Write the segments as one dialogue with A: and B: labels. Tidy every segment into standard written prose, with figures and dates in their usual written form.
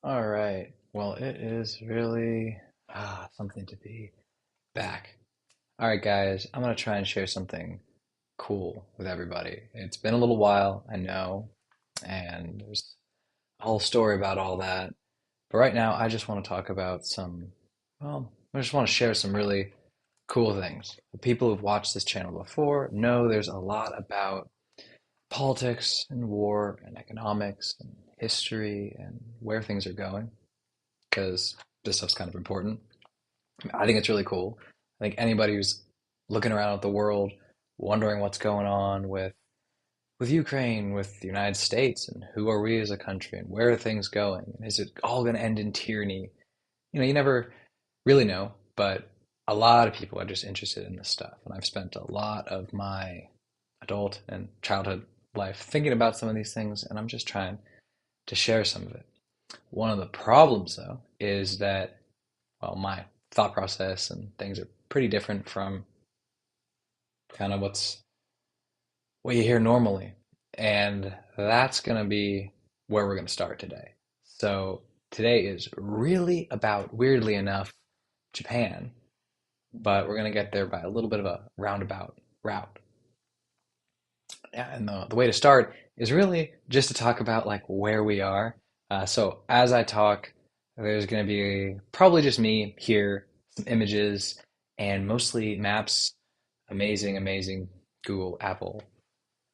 A: All right. Well, it is really something to be back. All right, guys, I'm gonna try and share something cool with everybody. It's been a little while, I know, and there's a whole story about all that. But right now, I just want to talk about I just want to share some really cool things. The people who've watched this channel before know there's a lot about politics and war and economics and history and where things are going, because this stuff's kind of important. I think it's really cool. I think anybody who's looking around at the world, wondering what's going on with Ukraine, with the United States, and who are we as a country, and where are things going, and is it all going to end in tyranny? You never really know, but a lot of people are just interested in this stuff, and I've spent a lot of my adult and childhood life thinking about some of these things, and I'm just trying to share some of it. One of the problems, though, is that, well, my thought process and things are pretty different from kind of what you hear normally. And that's going to be where we're going to start today. So today is really about, weirdly enough, Japan, but we're going to get there by a little bit of a roundabout route. Yeah, and the way to start is really just to talk about like where we are. So as I talk, there's going to be probably just me here, some images, and mostly maps. Amazing, amazing Google, Apple,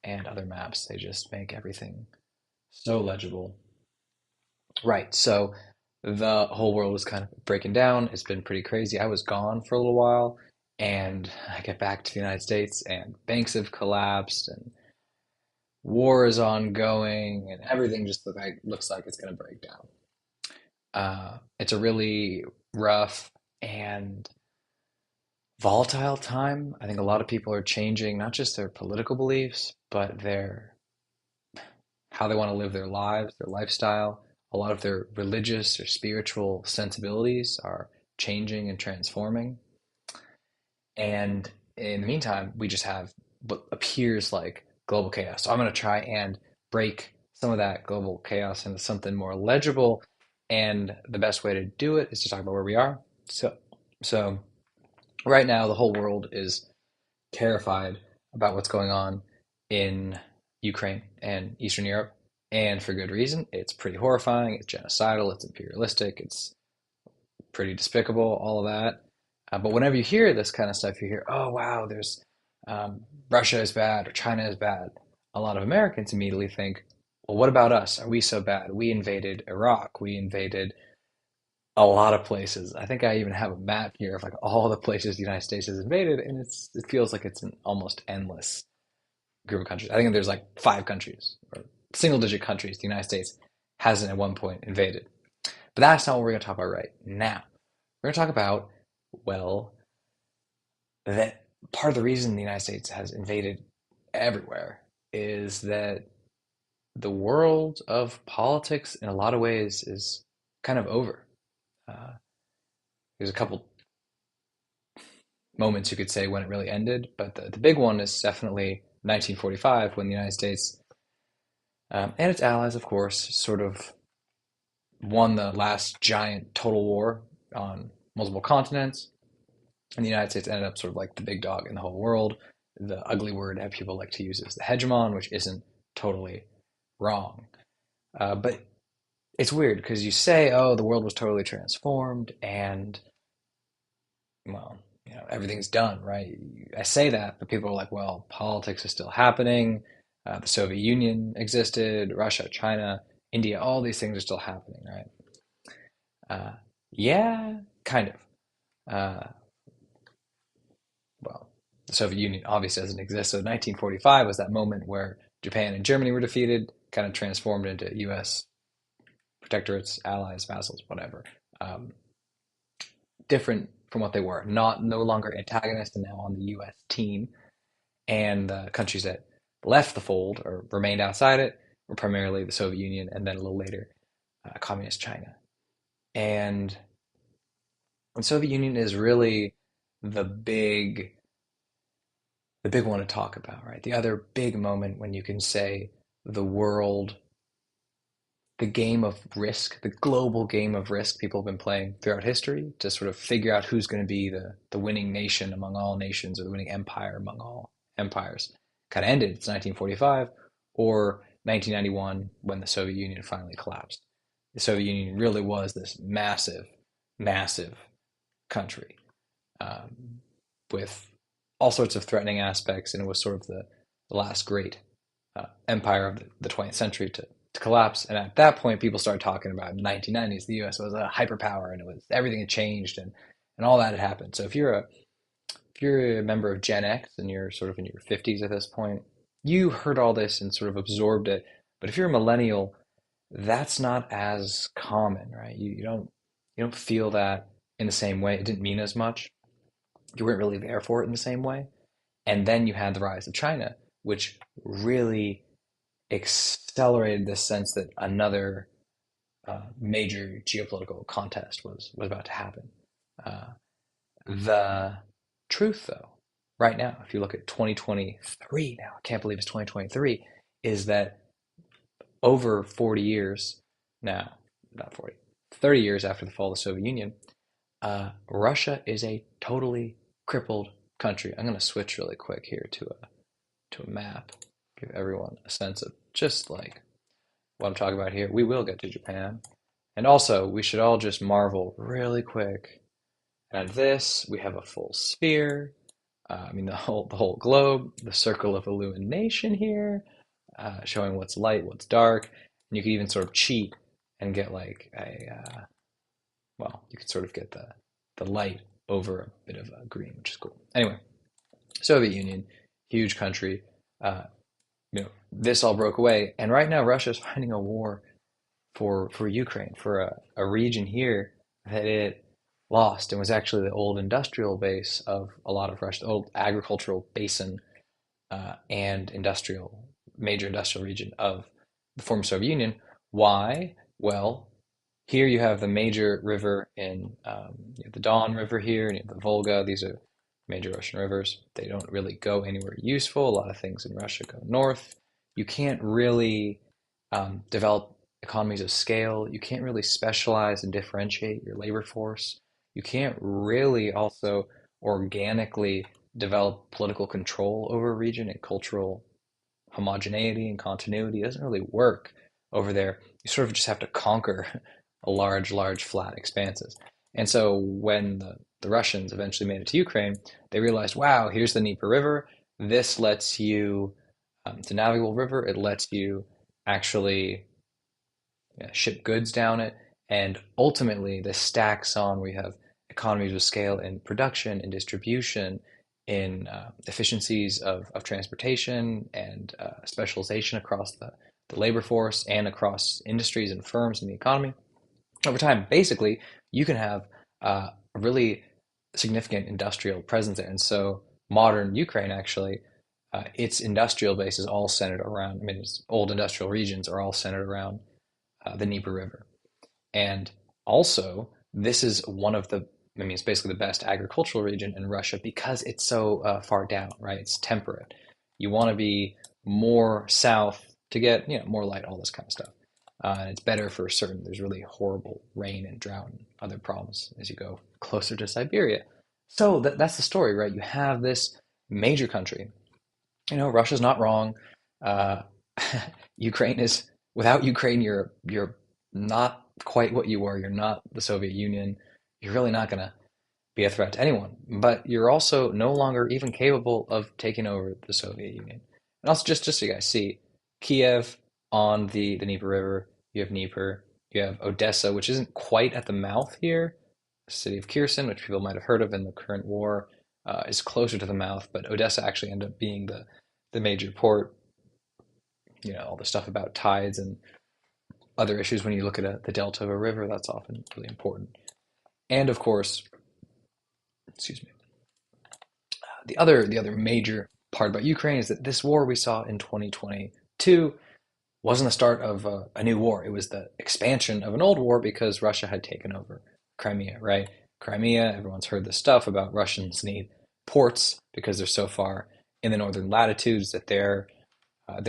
A: and other maps. They just make everything so legible. Right. So the whole world is kind of breaking down. It's been pretty crazy. I was gone for a little while, and I get back to the United States, and banks have collapsed, and war is ongoing, and everything just looks like it's going to break down. It's a really rough and volatile time. I think a lot of people are changing not just their political beliefs, but their how they want to live their lives, their lifestyle. A lot of their religious or spiritual sensibilities are changing and transforming. And in the meantime, we just have what appears like global chaos. So I'm going to try and break some of that global chaos into something more legible. And the best way to do it is to talk about where we are. So right now, the whole world is terrified about what's going on in Ukraine and Eastern Europe, and for good reason. It's pretty horrifying, it's genocidal, it's imperialistic, it's pretty despicable, all of that. But whenever you hear this kind of stuff, you hear, oh, wow, there's Russia is bad or China is bad. A lot of Americans immediately think, well, what about us? Are we so bad? We invaded Iraq, we invaded a lot of places. I think I even have a map here of like all the places the United States has invaded, and it feels like it's an almost endless group of countries. I think there's like 5 countries or single digit countries the United States hasn't at one point invaded. But that's not what we're going to talk about right now. We're going to talk about, well, that part of the reason the United States has invaded everywhere is that the world of politics in a lot of ways is kind of over. Uh, there's a couple moments you could say when it really ended, but the big one is definitely 1945 when the United States and its allies, of course, sort of won the last giant total war on multiple continents. And the United States ended up sort of like the big dog in the whole world. The ugly word that people like to use is the hegemon, which isn't totally wrong. But it's weird because you say, oh, the world was totally transformed and, well, everything's done, right? I say that, but people are like, well, politics is still happening. The Soviet Union existed, Russia, China, India, all these things are still happening, right? Uh, yeah, kind of. Uh, well, the Soviet Union obviously doesn't exist. So 1945 was that moment where Japan and Germany were defeated, kind of transformed into U.S. protectorates, allies, vassals, whatever. Um, Different from what they were, not no longer antagonists and now on the U.S. team. And the countries that left the fold or remained outside it were primarily the Soviet Union and then a little later, communist China. And the Soviet Union is really the big the big one to talk about, right? The other big moment when you can say the world the game of risk, the global game of risk people have been playing throughout history to sort of figure out who's going to be the winning nation among all nations or the winning empire among all empires kind of ended. It's 1945 or 1991 when the Soviet Union finally collapsed. The Soviet Union really was this massive, massive country with all sorts of threatening aspects, and it was sort of the last great empire of the 20th century to collapse. And at that point, people started talking about in the 1990s, the U.S. was a hyperpower, and it was everything had changed, and all that had happened. So if you're a member of Gen X and you're sort of in your 50s at this point, you heard all this and sort of absorbed it. But if you're a millennial, that's not as common, right? You don't feel that in the same way. It didn't mean as much. You weren't really there for it in the same way. And then you had the rise of China, which really accelerated this sense that another major geopolitical contest was about to happen. Uh, the truth, though, right now, if you look at 2023 now, I can't believe it's 2023, is that over 40 years now, not 40, 30 years after the fall of the Soviet Union, Russia is a totally crippled country. I'm going to switch really quick here to a map, give everyone a sense of just like what I'm talking about here. We will get to Japan. And also, we should all just marvel really quick at this. We have a full sphere. I mean, the whole globe, the circle of illumination here, showing what's light, what's dark. And you can even sort of cheat and get like well, you could sort of get the light over a bit of a green, which is cool. Anyway, Soviet Union, huge country. Uh, this all broke away, and right now Russia is fighting a war for Ukraine, for a region here that it lost and was actually the old industrial base of a lot of Russia, the old agricultural basin and industrial major industrial region of the former Soviet Union. Why? Well, here you have the major river in you have the Don River here, and you have the Volga. These are major Russian rivers. They don't really go anywhere useful. A lot of things in Russia go north. You can't really develop economies of scale. You can't really specialize and differentiate your labor force. You can't really also organically develop political control over a region and cultural homogeneity and continuity. It doesn't really work over there. You sort of just have to conquer large flat expanses. And so when the Russians eventually made it to Ukraine, they realized, wow, here's the Dnieper River. This lets you, it's a navigable river. It lets you actually ship goods down it. And ultimately, this stacks on where you have economies of scale in production, in distribution, in efficiencies of transportation and specialization across the labor force and across industries and firms in the economy. Over time, basically, you can have a really significant industrial presence there. And so modern Ukraine actually, its industrial base is all centered around, I mean, its old industrial regions are all centered around the Dnieper River. And also, this is one of the, I mean, it's basically the best agricultural region in Russia because it's so far down, right? It's temperate. You want to be more south to get, more light, all this kind of stuff. And it's better for certain. There's really horrible rain and drought and other problems as you go closer to Siberia. So that's the story, right? You have this major country. Russia's not wrong. Uh, Ukraine is without Ukraine, you're not quite what you were. You're not the Soviet Union. You're really not going to be a threat to anyone. But you're also no longer even capable of taking over the Soviet Union. And also, just so you guys see, Kiev on the Dnieper River, you have Dnieper, you have Odessa, which isn't quite at the mouth here. The city of Kherson, which people might have heard of in the current war, is closer to the mouth, but Odessa actually ended up being the major port. All the stuff about tides and other issues when you look at the delta of a river, that's often really important. And of course, excuse me, the other major part about Ukraine is that this war we saw in 2022 wasn't the start of a new war. It was the expansion of an old war because Russia had taken over Crimea, right? Crimea, everyone's heard this stuff about Russians need ports because they're so far in the northern latitudes that their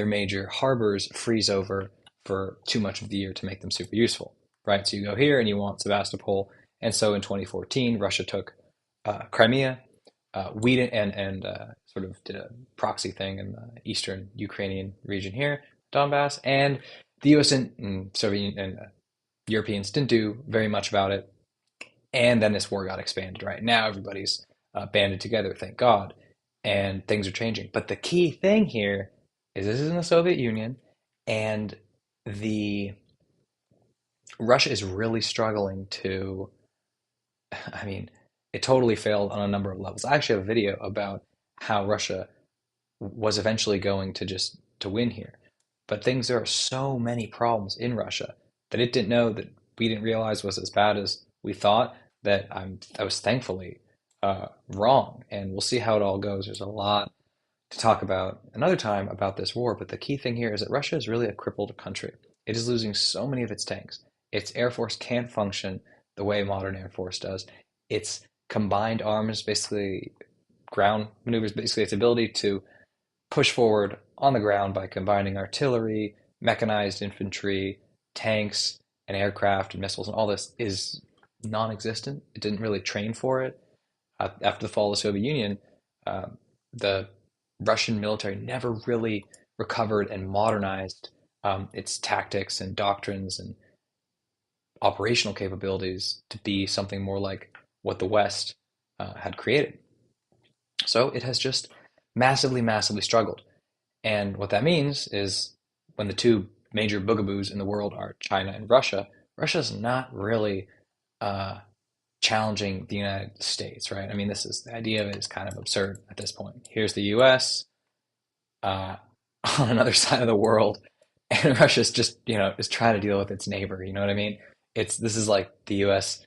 A: major harbors freeze over for too much of the year to make them super useful, right? So you go here and you want Sevastopol. And so in 2014, Russia took Crimea. We did, and sort of did a proxy thing in the eastern Ukrainian region here, Donbass, and the U.S. and Soviet and Europeans didn't do very much about it. And then this war got expanded. Right now, everybody's banded together, thank God, and things are changing. But the key thing here is this is in the Soviet Union, and the Russia is really struggling to. I mean, it totally failed on a number of levels. I actually have a video about how Russia was eventually going to just to win here. But there are so many problems in Russia that it didn't know, that we didn't realize was as bad as we thought, that I was thankfully wrong. And we'll see how it all goes. There's a lot to talk about another time about this war, but the key thing here is that Russia is really a crippled country. It is losing so many of its tanks. Its air force can't function the way modern air force does. Its combined arms, basically ground maneuvers, basically its ability to push forward on the ground by combining artillery, mechanized infantry, tanks, and aircraft and missiles and all this is non-existent. It didn't really train for it. After the fall of the Soviet Union, the Russian military never really recovered and modernized its tactics and doctrines and operational capabilities to be something more like what the West had created. So it has just massively, massively struggled. And what that means is when the two major boogaboos in the world are China and Russia, Russia's not really challenging the United States, right? I mean, the idea of it is kind of absurd at this point. Here's the US uh, on another side of the world, and Russia's just, is trying to deal with its neighbor. You know what I mean? This is like the US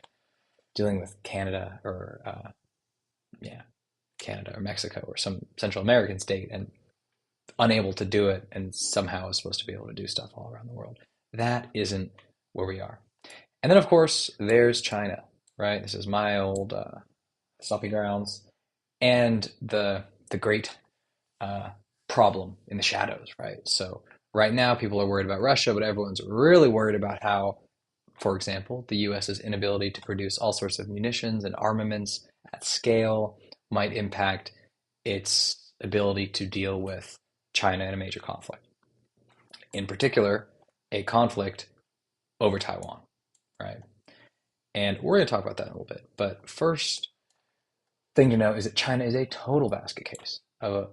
A: dealing with Canada or yeah, Canada or Mexico or some Central American state and unable to do it, and somehow is supposed to be able to do stuff all around the world. That isn't where we are. And then, of course, there's China, right? This is my old stomping grounds, and the great uh, problem in the shadows, right? So right now, people are worried about Russia, but everyone's really worried about how, for example, the US's inability to produce all sorts of munitions and armaments at scale might impact its ability to deal with China in a major conflict. In particular, a conflict over Taiwan, right? And we're going to talk about that in a little bit. But first thing to know is that China is a total basket case of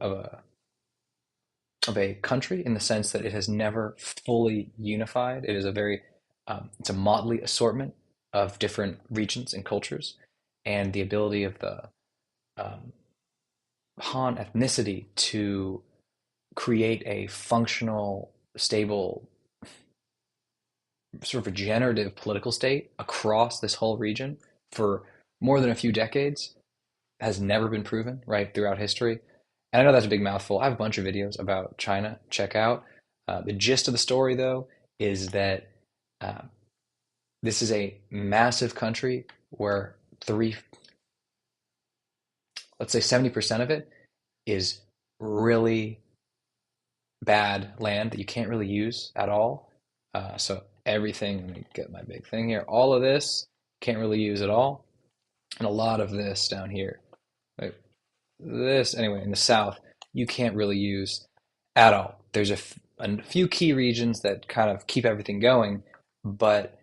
A: a country in the sense that it has never fully unified. It is it's a motley assortment of different regions and cultures, and the ability of the um, Han ethnicity to create a functional, stable, sort of regenerative political state across this whole region for more than a few decades has never been proven, right, throughout history. And I know that's a big mouthful. I have a bunch of videos about China. Check out. The gist of the story, though, is that uh, this is a massive country where let's say 70% of it is really bad land that you can't really use at all. So everything, let me get my big thing here. All of this can't really use at all. And a lot of this down here, like this, anyway, in the south, you can't really use at all. There's a few key regions that kind of keep everything going, but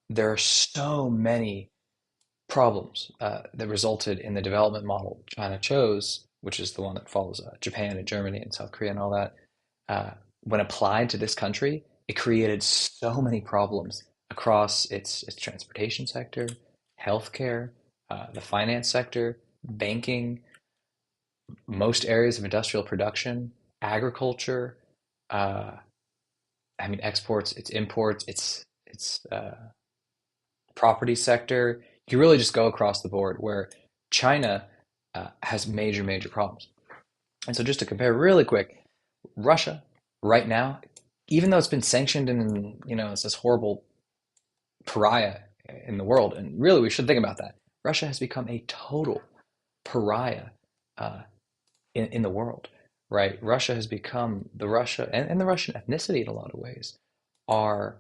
A: there are so many problems that resulted in the development model China chose, which is the one that follows Japan and Germany and South Korea and all that. When applied to this country, it created so many problems across its transportation sector, healthcare, the finance sector, banking, most areas of industrial production, agriculture. Uh, I mean, exports, its imports, its property sector. You really just go across the board where China has major, major problems. And so, just to compare really quick, Russia right now, even though it's been sanctioned and it's this horrible pariah in the world, and really we should think about that. Russia has become a total pariah uh, in the world, right? Russia has become the Russia and the Russian ethnicity in a lot of ways. are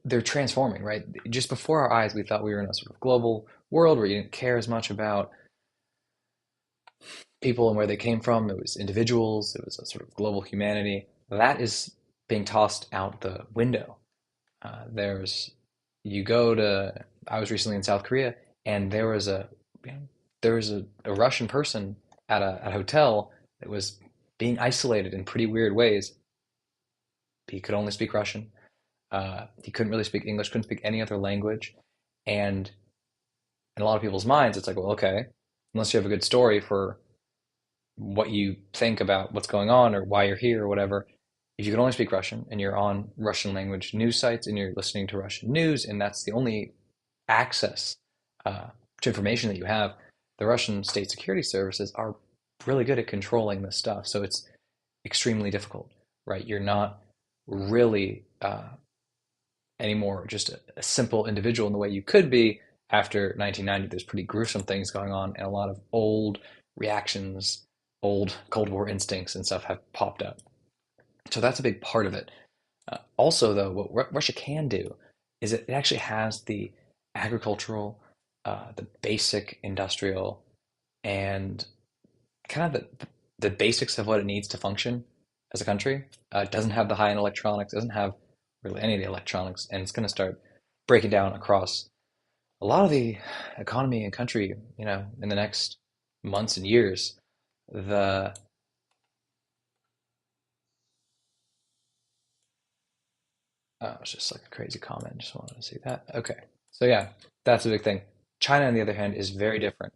A: they're transforming, right? Just before our eyes, we thought we were in a sort of global world where you didn't care as much about people and where they came from. It was individuals, it was a sort of global humanity. That is being tossed out the window. There's, you go to, I was recently in South Korea, and there was you know, a Russian person at a hotel that was being isolated in pretty weird ways. He could only speak Russian. He couldn't really speak English, couldn't speak any other language. And in a lot of people's minds, it's like, well, okay, unless you have a good story for what you think about what's going on or why you're here or whatever, if you can only speak Russian and you're on Russian language news sites and you're listening to Russian news and that's the only access to information that you have, the Russian state security services are really good at controlling this stuff. So it's extremely difficult, right? You're not really anymore just a simple individual in the way you could be after 1990. There's pretty gruesome things going on, and a lot of old reactions, old Cold War instincts and stuff have popped up. So that's a big part of it. Also, though, what Russia can do is it actually has the agricultural, the basic industrial, and kind of the basics of what it needs to function as a country. It doesn't have the high-end electronics, doesn't have really any of the electronics, and it's going to start breaking down across a lot of the economy and country, in the next months and years. The it's just like a crazy comment. Just wanted to see that. Okay, so yeah, that's a big thing. China, on the other hand, is very different.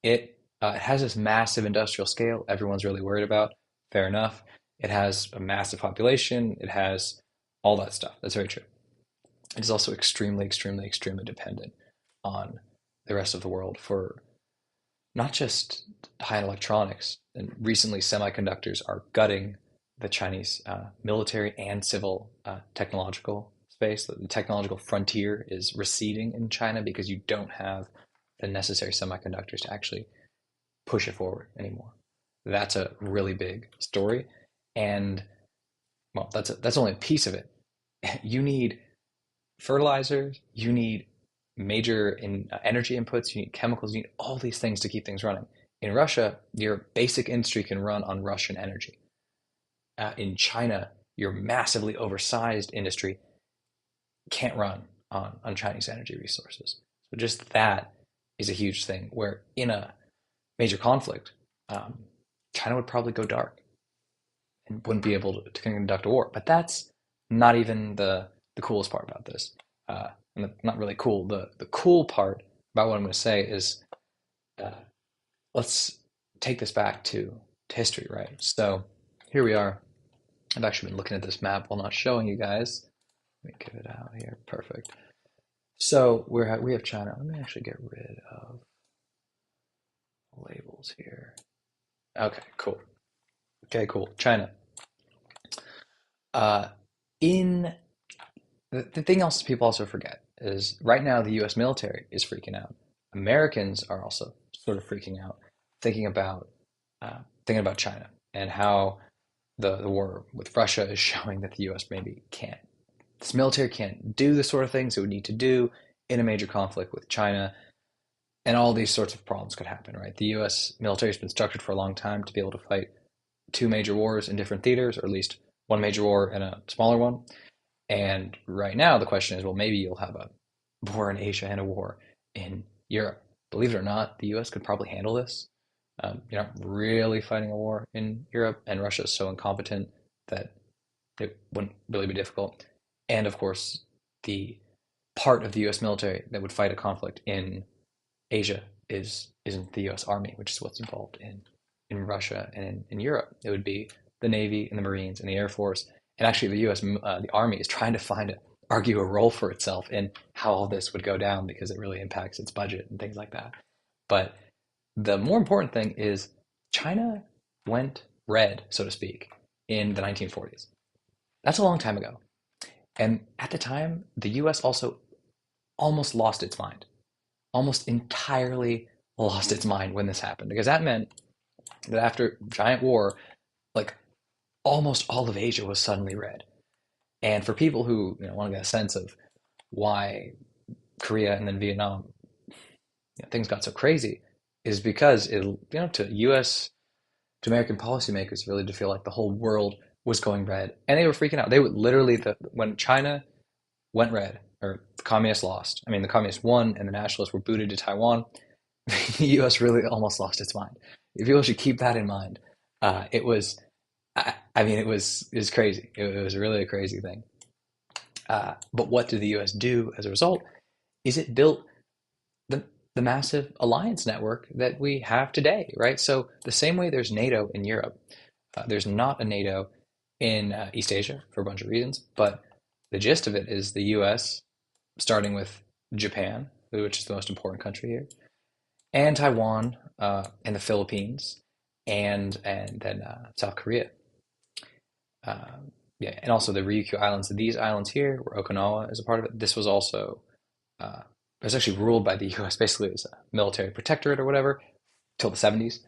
A: It has this massive industrial scale everyone's really worried about. Fair enough. It has a massive population. It has all that stuff. That's very true. It is also extremely, extremely, extremely dependent on the rest of the world for not just high-end electronics. And recently, semiconductors are gutting the Chinese military and civil technological space. The technological frontier is receding in China because you don't have the necessary semiconductors to actually push it forward anymore. That's a really big story, and well, that's only a piece of it. You need fertilizers, you need major energy inputs, you need chemicals, you need all these things to keep things running. In Russia, your basic industry can run on Russian energy. In China, your massively oversized industry can't run on Chinese energy resources. So just that is a huge thing where in a major conflict, um, China would probably go dark and wouldn't be able to conduct a war. But that's not even the coolest part about this. And not really cool. The cool part about what I'm going to say is uh, let's take this back to history, right? So here we are. I've actually been looking at this map while not showing you guys. Let me give it out here. Perfect. So we have China. Let me actually get rid of labels here. Okay, cool. Okay, cool. China. Uh, in the thing else people also forget is right now the U.S. military is freaking out. Americans are also sort of freaking out, thinking about thinking about China and how the war with Russia is showing that the U.S. maybe can't. This military can't do the sort of things it would need to do in a major conflict with China, and all these sorts of problems could happen, right? The U.S. military has been structured for a long time to be able to fight two major wars in different theaters, or at least one major war and a smaller one. And right now, the question is, well, maybe you'll have a war in Asia and a war in Europe. Believe it or not, the U.S. could probably handle this. You're not really fighting a war in Europe, and Russia is so incompetent that it wouldn't really be difficult. And of course, the part of the U.S. military that would fight a conflict in Asia isn't the U.S. Army, which is what's involved in Russia and in Europe. It would be the Navy and the Marines and the Air Force. And actually, the Army is trying to argue a role for itself in how all this would go down because it really impacts its budget and things like that. But the more important thing is China went red, so to speak, in the 1940s. That's a long time ago. And at the time, the US also almost lost its mind, almost entirely lost its mind when this happened, because that meant that after giant war, like almost all of Asia was suddenly red. And for people who want to get a sense of why Korea and then Vietnam, things got so crazy, is because to U.S. to American policymakers really to feel like the whole world was going red, and they were freaking out. They would literally when China went red or the communists lost. I mean, the communists won and the nationalists were booted to Taiwan. The U.S. really almost lost its mind. People should keep that in mind. It was, I mean, it was crazy. It was really a crazy thing. But what did the U.S. do as a result? Is it built the the massive alliance network that we have today, right? So the same way there's NATO in Europe, there's not a NATO in East Asia for a bunch of reasons, but the gist of it is the U.S. starting with Japan, which is the most important country here, and Taiwan, and the Philippines, and then South Korea. Yeah, and also the Ryukyu Islands. These islands here, where Okinawa is a part of it, this was also it was actually ruled by the U.S. basically as a military protectorate or whatever till the 70s,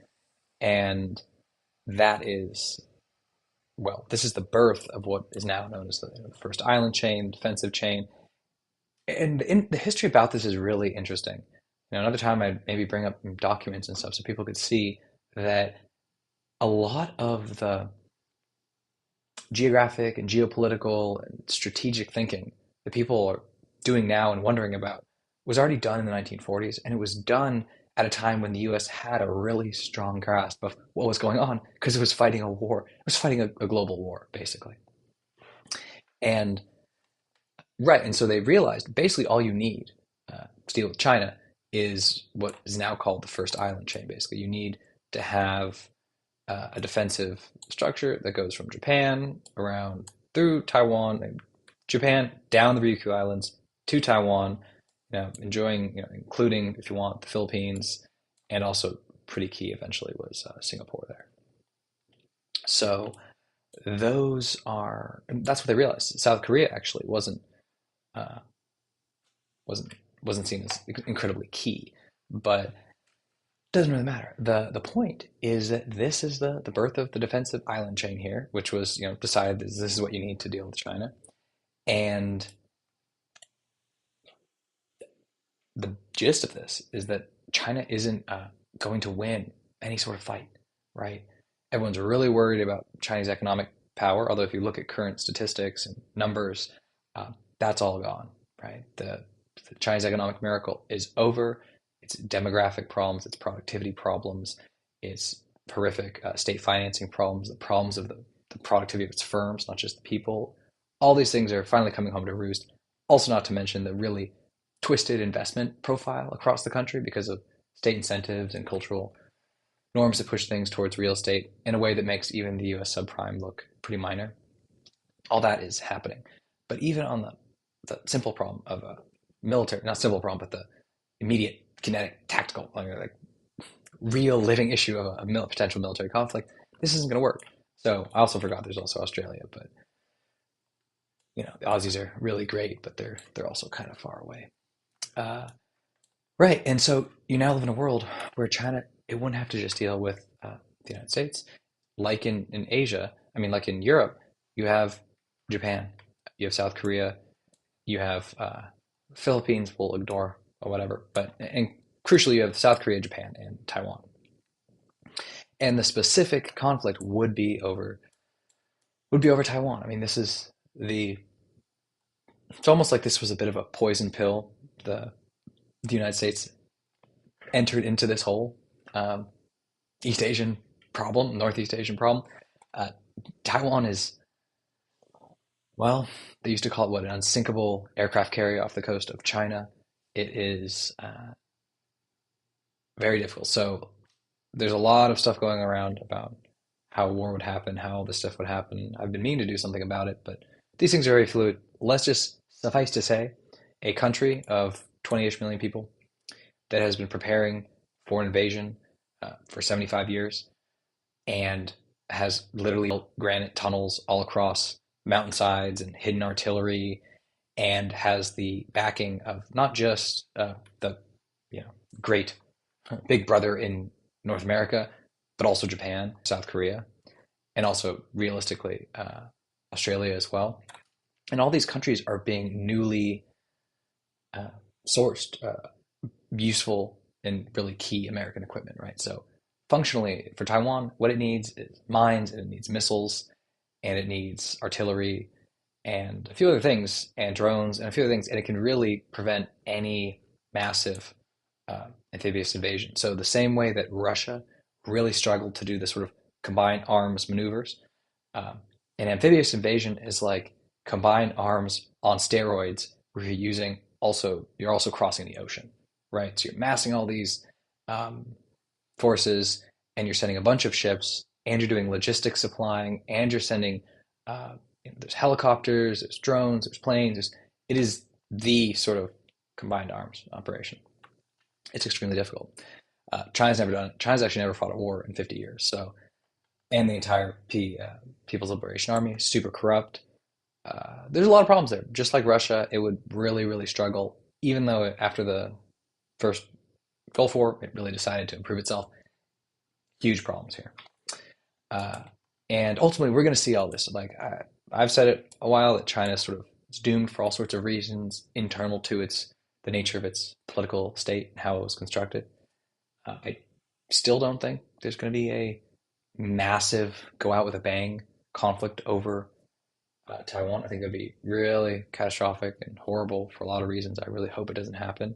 A: and that is well, this is the birth of what is now known as the first island chain, defensive chain, and the history about this is really interesting. Another time I'd maybe bring up documents and stuff so people could see that a lot of the geographic and geopolitical and strategic thinking that people are doing now and wondering about was already done in the 1940s, and it was done at a time when the US had a really strong grasp of what was going on because it was fighting a war. It was fighting a global war, basically. And right, and so they realized basically all you need to deal with China is what is now called the first island chain. Basically, you need to have a defensive structure that goes from Japan around through Taiwan and Japan down the Ryukyu Islands to Taiwan, enjoying, including if you want the Philippines, and also pretty key eventually was Singapore there. So those are, and that's what they realized. South Korea actually uh, wasn't wasn't seen as incredibly key, but doesn't really matter. The point is that this is the birth of the defensive island chain here, which was decided this is what you need to deal with China, and the gist of this is that China isn't going to win any sort of fight, right? Everyone's really worried about Chinese economic power, although if you look at current statistics and numbers, uh, that's all gone, right? The Chinese economic miracle is over. Its demographic problems, its productivity problems, its horrific state financing problems, the problems of the productivity of its firms, not just the people. All these things are finally coming home to roost. Also, not to mention the really twisted investment profile across the country because of state incentives and cultural norms that push things towards real estate in a way that makes even the US subprime look pretty minor. All that is happening. But even on the simple problem of a military, not simple problem, but the immediate kinetic tactical, like real living issue of a potential military conflict, this isn't going to work. So I also forgot there's also Australia, but the Aussies are really great, but they're also kind of far away. Uh, right, and so you now live in a world where China it wouldn't have to just deal with the United States, like in Asia. I mean, like in Europe, you have Japan, you have South Korea, you have Philippines. We'll ignore or whatever, but and crucially, you have South Korea, Japan, and Taiwan. And the specific conflict would be over Taiwan. I mean, this is the it's almost like this was a bit of a poison pill. The United States entered into this whole um, East Asian problem, Northeast Asian problem. Uh, Taiwan is, well, they used to call it what, an unsinkable aircraft carrier off the coast of China. It is very difficult. So there's a lot of stuff going around about how a war would happen, how all this stuff would happen. I've been meaning to do something about it, but these things are very fluid. Let's just suffice to say, a country of 20-ish million people that has been preparing for an invasion for 75 years and has literally built granite tunnels all across mountainsides and hidden artillery and has the backing of not just the great big brother in North America, but also Japan, South Korea, and also realistically Australia as well. And all these countries are being newly uh, sourced useful and really key American equipment, right? So functionally for Taiwan, what it needs is mines, and it needs missiles, and it needs artillery and a few other things, and drones and a few other things, and it can really prevent any massive amphibious invasion. So the same way that Russia really struggled to do the sort of combined arms maneuvers, um, an amphibious invasion is like combined arms on steroids, where you're also crossing the ocean, right? So you're massing all these um, forces, and you're sending a bunch of ships, and you're doing logistics supplying, and you're sending there's helicopters, there's drones, there's planes. It is the sort of combined arms operation. It's extremely difficult. China's never done it. China's actually never fought a war in 50 years. So, and the entire People's Liberation Army, super corrupt. There's a lot of problems there. Just like Russia, it would really, really struggle, even though after the first Gulf War, it really decided to improve itself. Huge problems here. Uh, and ultimately, we're going to see all this. I've said it a while that China sort of is doomed for all sorts of reasons internal to the nature of its political state and how it was constructed. I still don't think there's going to be a massive go out with a bang conflict over Taiwan. I think that'd be really catastrophic and horrible for a lot of reasons. I really hope it doesn't happen.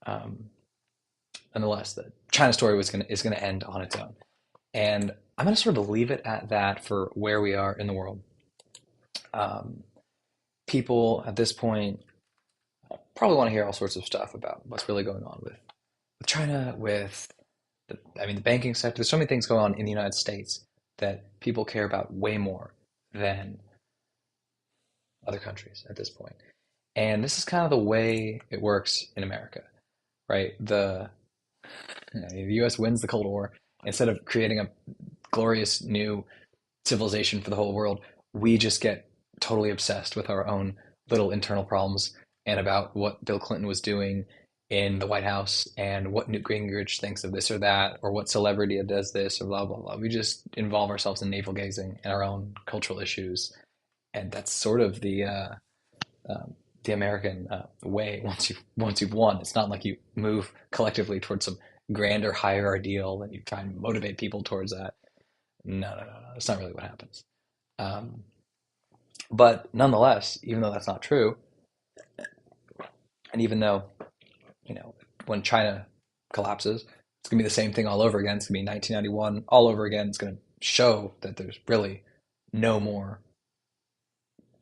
A: Um, Nonetheless, the China story is gonna end on its own, and I'm gonna sort of leave it at that for where we are in the world. Um, People at this point probably want to hear all sorts of stuff about what's really going on with China, with the banking sector. There's so many things going on in the United States that people care about way more than other countries at this point. And this is kind of the way it works in America, right? The U.S. wins the Cold War. Instead of creating a glorious new civilization for the whole world, we just get totally obsessed with our own little internal problems and about what Bill Clinton was doing in the White House and what Newt Gingrich thinks of this or that, or what celebrity does this, or blah, blah, blah. We just involve ourselves in navel gazing and our own cultural issues. And that's sort of the American way. Once you've won, it's not like you move collectively towards some grander, higher ideal and you try and motivate people towards that. No, no, no, no. That's not really what happens. Um, but nonetheless, even though that's not true, and even though when China collapses, it's gonna be the same thing all over again. It's gonna be 1991 all over again. It's gonna show that there's really no more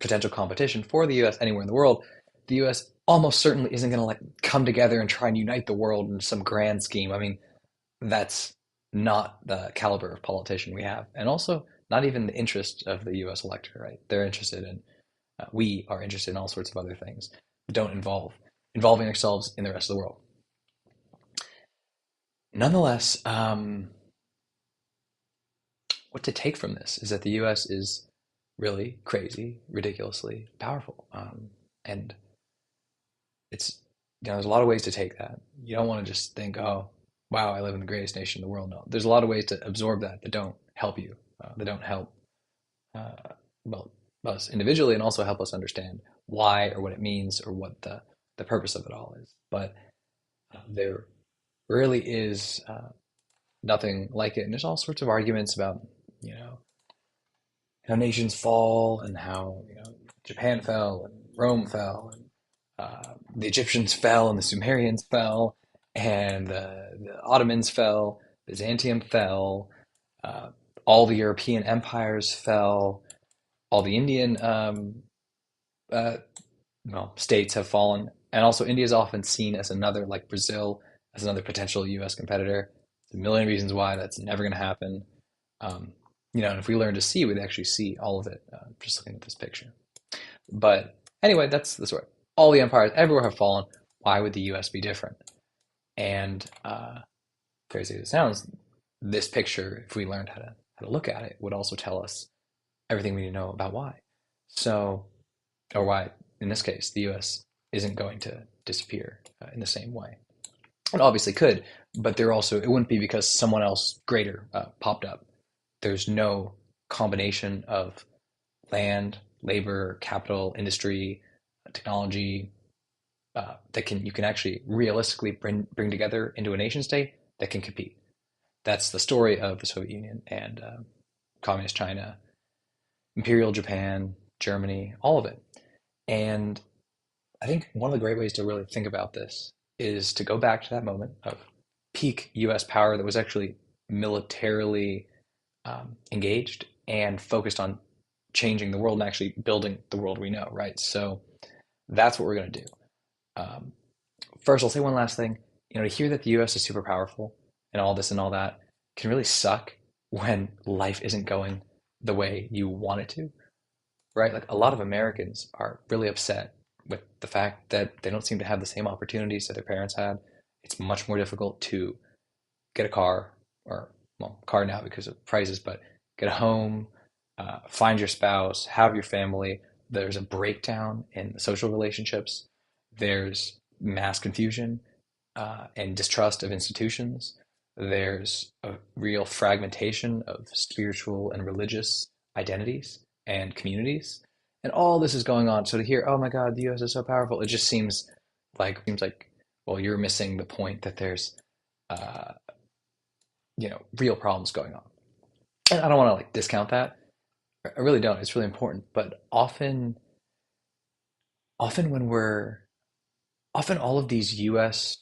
A: potential competition for the U.S. anywhere in the world. The U.S. almost certainly isn't going to like come together and try and unite the world in some grand scheme. I mean, that's not the caliber of politician we have, and also not even the interest of the U.S. electorate. Right? We are interested in all sorts of other things that don't involving ourselves in the rest of the world. Nonetheless, what to take from this is that the U.S. is really crazy, ridiculously powerful, and it's there's a lot of ways to take that. You don't want to just think, oh, wow, I live in the greatest nation in the world. No, there's a lot of ways to absorb that don't help you, that don't help uh, well us individually, and also help us understand why or what it means or what the purpose of it all is. But there really is nothing like it, and there's all sorts of arguments about you know how nations fall and how Japan fell and Rome fell and the Egyptians fell and the Sumerians fell and the Ottomans fell, Byzantium fell, uh, all the European empires fell, all the Indian uh, states have fallen, and also India is often seen as another, like Brazil, as another potential U.S. competitor. There's a million reasons why that's never going to happen. Um, and if we learn to see, we'd actually see all of it just looking at this picture. But anyway, that's the story. All the empires everywhere have fallen. Why would the U.S. be different? And crazy as it sounds, this picture, if we learned how to look at it, would also tell us everything we need to know about why. So, or why, in this case, the U.S. isn't going to disappear in the same way. It obviously could, but it wouldn't be because someone else greater popped up. There's no combination of land labor, capital, industry, technology that can you can actually realistically bring together into a nation state that can compete. That's the story of the Soviet Union and communist China, Imperial Japan, Germany, all of it. And I think one of the great ways to really think about this is to go back to that moment of peak US power that was actually militarily engaged and focused on changing the world and actually building the world we know, right? So that's what we're going to do. Um, First, I'll say one last thing. To hear that the US is super powerful and all this and all that can really suck when life isn't going the way you want it to, right? Like a lot of Americans are really upset with the fact that they don't seem to have the same opportunities that their parents had. It's much more difficult to get a car, or well, car now because of prices, but get a home, find your spouse, have your family. There's a breakdown in the social relationships. There's mass confusion and distrust of institutions. There's a real fragmentation of spiritual and religious identities and communities. And all this is going on. So to hear, oh my God, the US is so powerful, it just seems like, well, you're missing the point that there's uh, real problems going on. And I don't want to like discount that. I really don't. It's really important. But often when we're often all of these US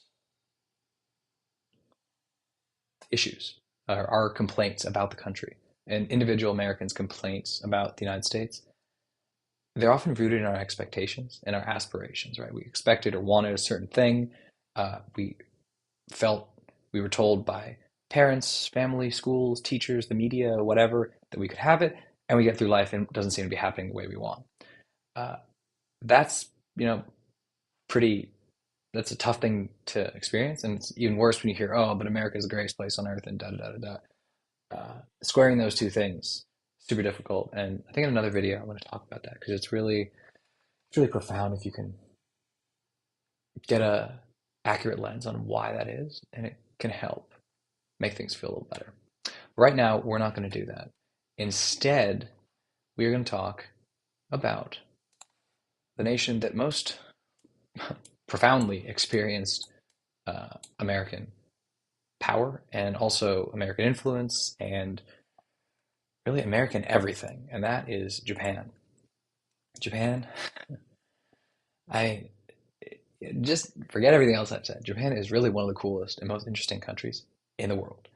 A: issues are our complaints about the country and individual Americans' complaints about the United States, they're often rooted in our expectations and our aspirations, right? We expected or wanted a certain thing. We felt we were told by parents, family, schools, teachers, the media, whatever, that we could have it, and we get through life and it doesn't seem to be happening the way we want. Uh, that's, pretty, that's a tough thing to experience. And it's even worse when you hear, oh, but America is the greatest place on earth and da da da da da. Squaring those two things, super difficult. And I think in another video, I'm going to talk about that because it's really profound if you can get a accurate lens on why that is, and it can help make things feel a little better. Right now, we're not going to do that. Instead, we are going to talk about the nation that most profoundly experienced American power and also American influence and really American everything, and that is Japan. Japan, I just forget everything else I've said. Japan is really one of the coolest and most interesting countries in the world.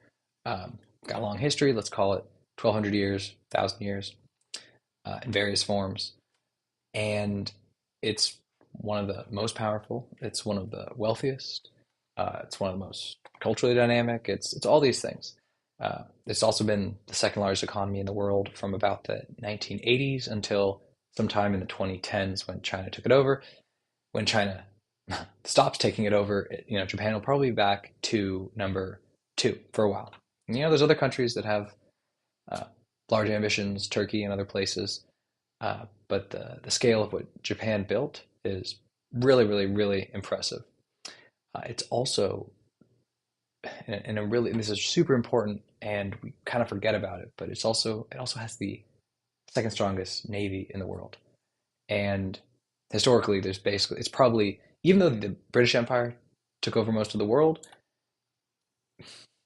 A: Got a long history, let's call it 1,200 years, 1,000 years, in various forms. And it's one of the most powerful. It's one of the wealthiest. It's one of the most culturally dynamic. It's all these things. It's also been the second largest economy in the world from about the 1980s until sometime in the 2010s when China took it over. When China stops taking it over, Japan will probably be back to number two for a while. And, there's other countries that have uh, large ambitions, Turkey and other places, but the scale of what Japan built is really, really, really impressive. It's also in a really, and this is super important, and we kind of forget about it, but it also has the second strongest navy in the world. And historically, there's basically it's probably even though the British Empire took over most of the world,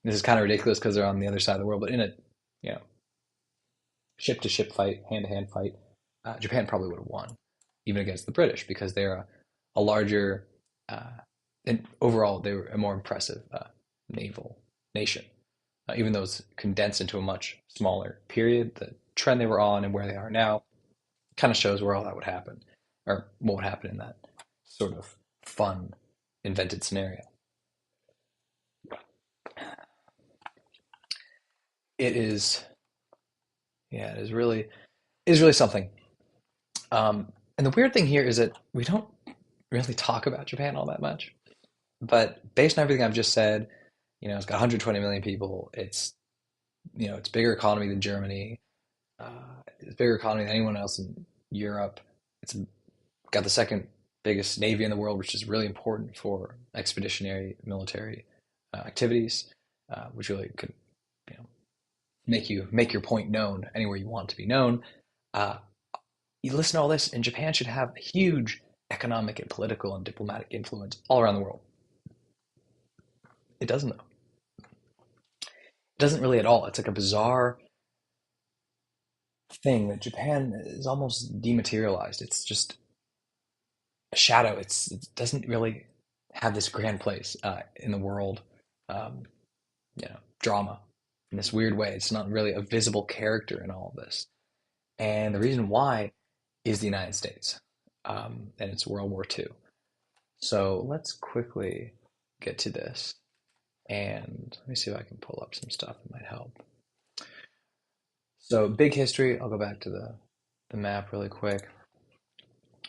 A: this is kind of ridiculous because they're on the other side of the world, but in a you know ship to ship fight, hand to hand fight, Japan probably would have won, even against the British, because they're a larger, uh, and overall they were a more impressive naval nation. Even though it's condensed into a much smaller period, the trend they were on and where they are now kind of shows where all that would happen, or what would happen in that sort of fun, invented scenario. It is, yeah, it is really something. And the weird thing here is that we don't really talk about Japan all that much. But based on everything I've just said, it's got 120 million people. It's bigger economy than Germany. It's bigger economy than anyone else in Europe. It's got the second biggest navy in the world, which is really important for expeditionary military activities, which really could, you know, make your point known anywhere you want to be known. Uh, you listen to all this, and Japan should have a huge economic and political and diplomatic influence all around the world. It doesn't though. It doesn't really at all. It's like a bizarre thing that Japan is almost dematerialized. It's just a shadow. It doesn't really have this grand place in the world, um, drama in this weird way. It's not really a visible character in all of this. And the reason why is the United States, and it's World War II. So let's quickly get to this. And let me see if I can pull up some stuff that might help. So big history. I'll go back to the map really quick.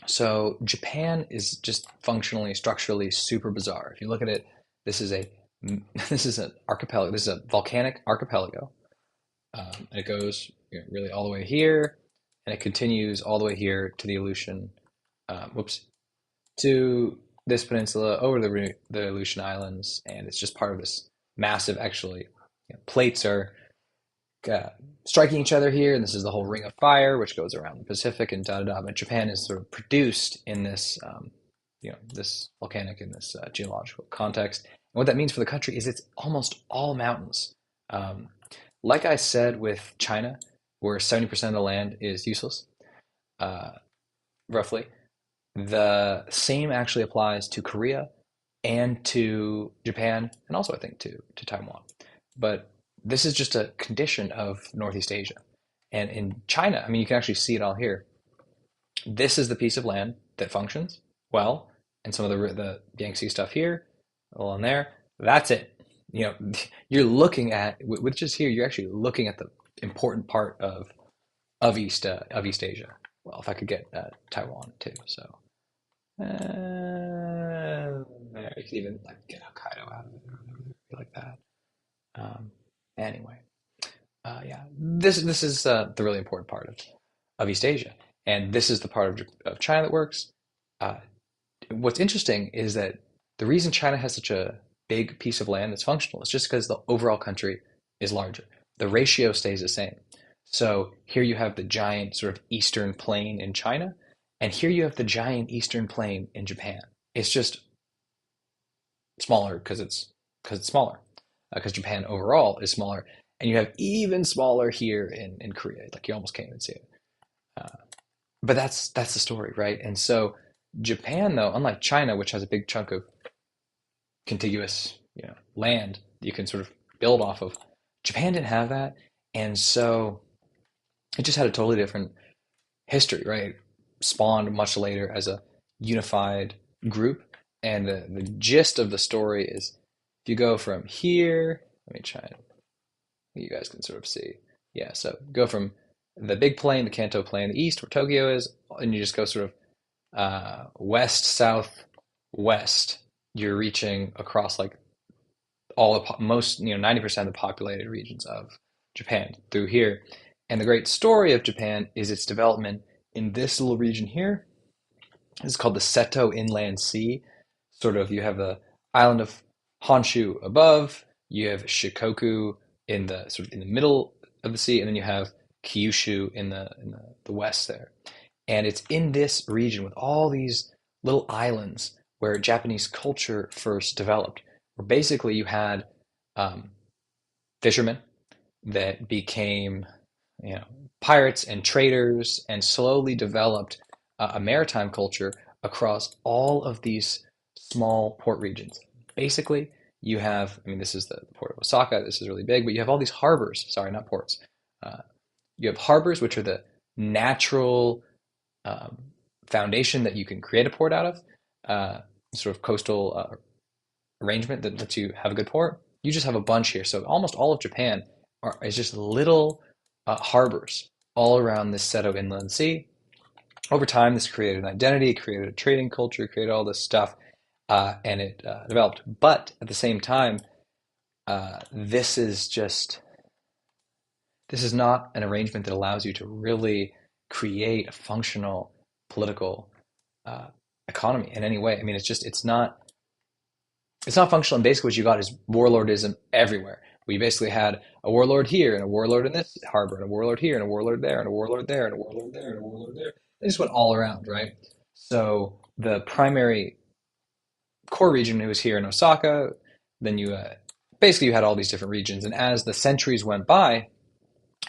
A: So Japan is just functionally, structurally super bizarre. If you look at it, this is a this is an archipelago. This is a volcanic archipelago, and it goes really all the way here, and it continues all the way here to the Aleutian, whoops, to this peninsula over the Aleutian Islands, and it's just part of this massive. Actually, plates are uh, striking each other here, and this is the whole Ring of Fire, which goes around the Pacific and da da da. But Japan is sort of produced in this, this volcanic in this geological context. And what that means for the country is it's almost all mountains. Um, like I said with China, where 70% of the land is useless, uh, roughly, the same actually applies to Korea and to Japan, and also I think to Taiwan. But this is just a condition of Northeast Asia. And in China, I mean, you can actually see it all here. This is the piece of land that functions well, and some of the Yangtze stuff here, all in there. That's it. You're looking at with just here. You're actually looking at the important part of East Asia. Well, if I could get Taiwan too, so there you could even like get Hokkaido out of it or whatever, like that. Um, anyway, yeah, this is the really important part of East Asia, and this is the part of China that works. Uh, what's interesting is that the reason China has such a big piece of land that's functional is just because the overall country is larger. The ratio stays the same. So here you have the giant sort of eastern plain in China, and here you have the giant eastern plain in Japan. It's just smaller because it's smaller, because Japan overall is smaller, and you have even smaller here in Korea. Like you almost can't even see it. Uh, but that's the story, right? And so Japan, though, unlike China, which has a big chunk of contiguous, land that you can sort of build off of, Japan didn't have that, and so it just had a totally different history, right? Spawned much later as a unified group, and the gist of the story is if you go from here, let me try and you guys can sort of see. Yeah, so go from the big plain, the Kanto plain, the east where Tokyo is, and you just go sort of west, south, west. You're reaching across like all the most, 90% of the populated regions of Japan through here. And the great story of Japan is its development in this little region here. It's called the Seto Inland Sea. Sort of, you have the island of Honshu above, you have Shikoku in the sort of in the middle of the sea, and then you have Kyushu in the west there. And it's in this region with all these little islands where Japanese culture first developed, where basically you had um, fishermen that became, you know, pirates and traders and slowly developed a maritime culture across all of these small port regions. Basically, you have, I mean, this is the port of Osaka, this is really big, but you have all these harbors, sorry, not ports. Uh, you have harbors, which are the natural um, foundation that you can create a port out of, sort of coastal arrangement that lets you have a good port. You just have a bunch here. So almost all of Japan is just little harbors all around this Seto Inland Sea. Over time, this created an identity, created a trading culture, created all this stuff, and it developed. But at the same time, this is just this is not an arrangement that allows you to really create a functional political uh, economy in any way. I mean, it's not functional. And basically, what you got is warlordism everywhere. We basically had a warlord here and a warlord in this harbor and a warlord here and a warlord there and a warlord there and a warlord there and a warlord there. They just went all around, right? So the primary core region was here in Osaka. Then you basically you had all these different regions, and as the centuries went by,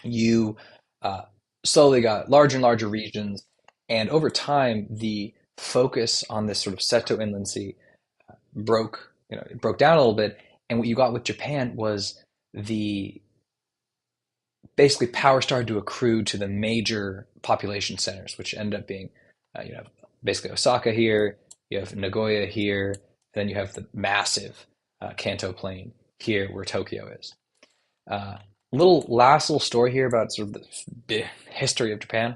A: you uh, slowly got larger and larger regions, and over time, the focus on this sort of Seto Inland Sea it broke down a little bit, and what you got with Japan was the basically power started to accrue to the major population centers, which ended up being, you have basically Osaka here, you have Nagoya here, and then you have the massive Kanto Plain here where Tokyo is. Uh, little story here about sort of the history of Japan,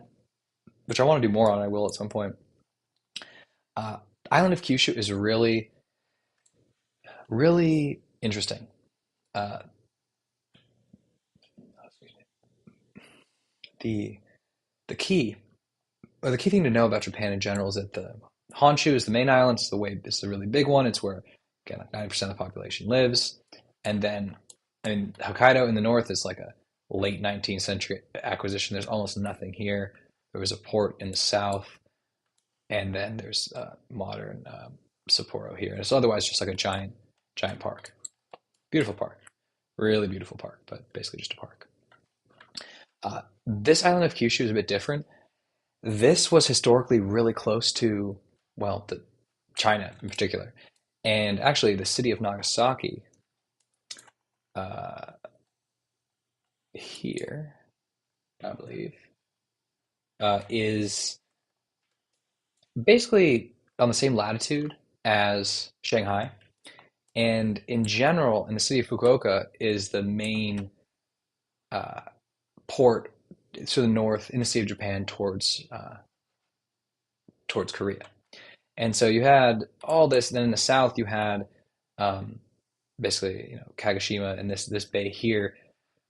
A: which I want to do more on. I will at some point. Uh, Island of Kyushu is really interesting. Uh, the the key the key thing to know about Japan in general is that the Honshu is the main island. It's the really big one. It's where again like 90% of the population lives, and then I mean Hokkaido in the north is like a late 19th century acquisition. There's almost nothing here. There was a port in the south, and then there's modern Sapporo here. And it's otherwise just like a giant park, beautiful park, really beautiful park, but basically just a park. This island of Kyushu is a bit different. This was historically really close to, well, China in particular. And actually, the city of Nagasaki uh, here, I believe, is basically on the same latitude as Shanghai. And in general, in the city of Fukuoka is the main uh, port to the north in the Sea of Japan towards Korea. And so you had all this. Then in the south, you had um, basically, Kagoshima, and this bay here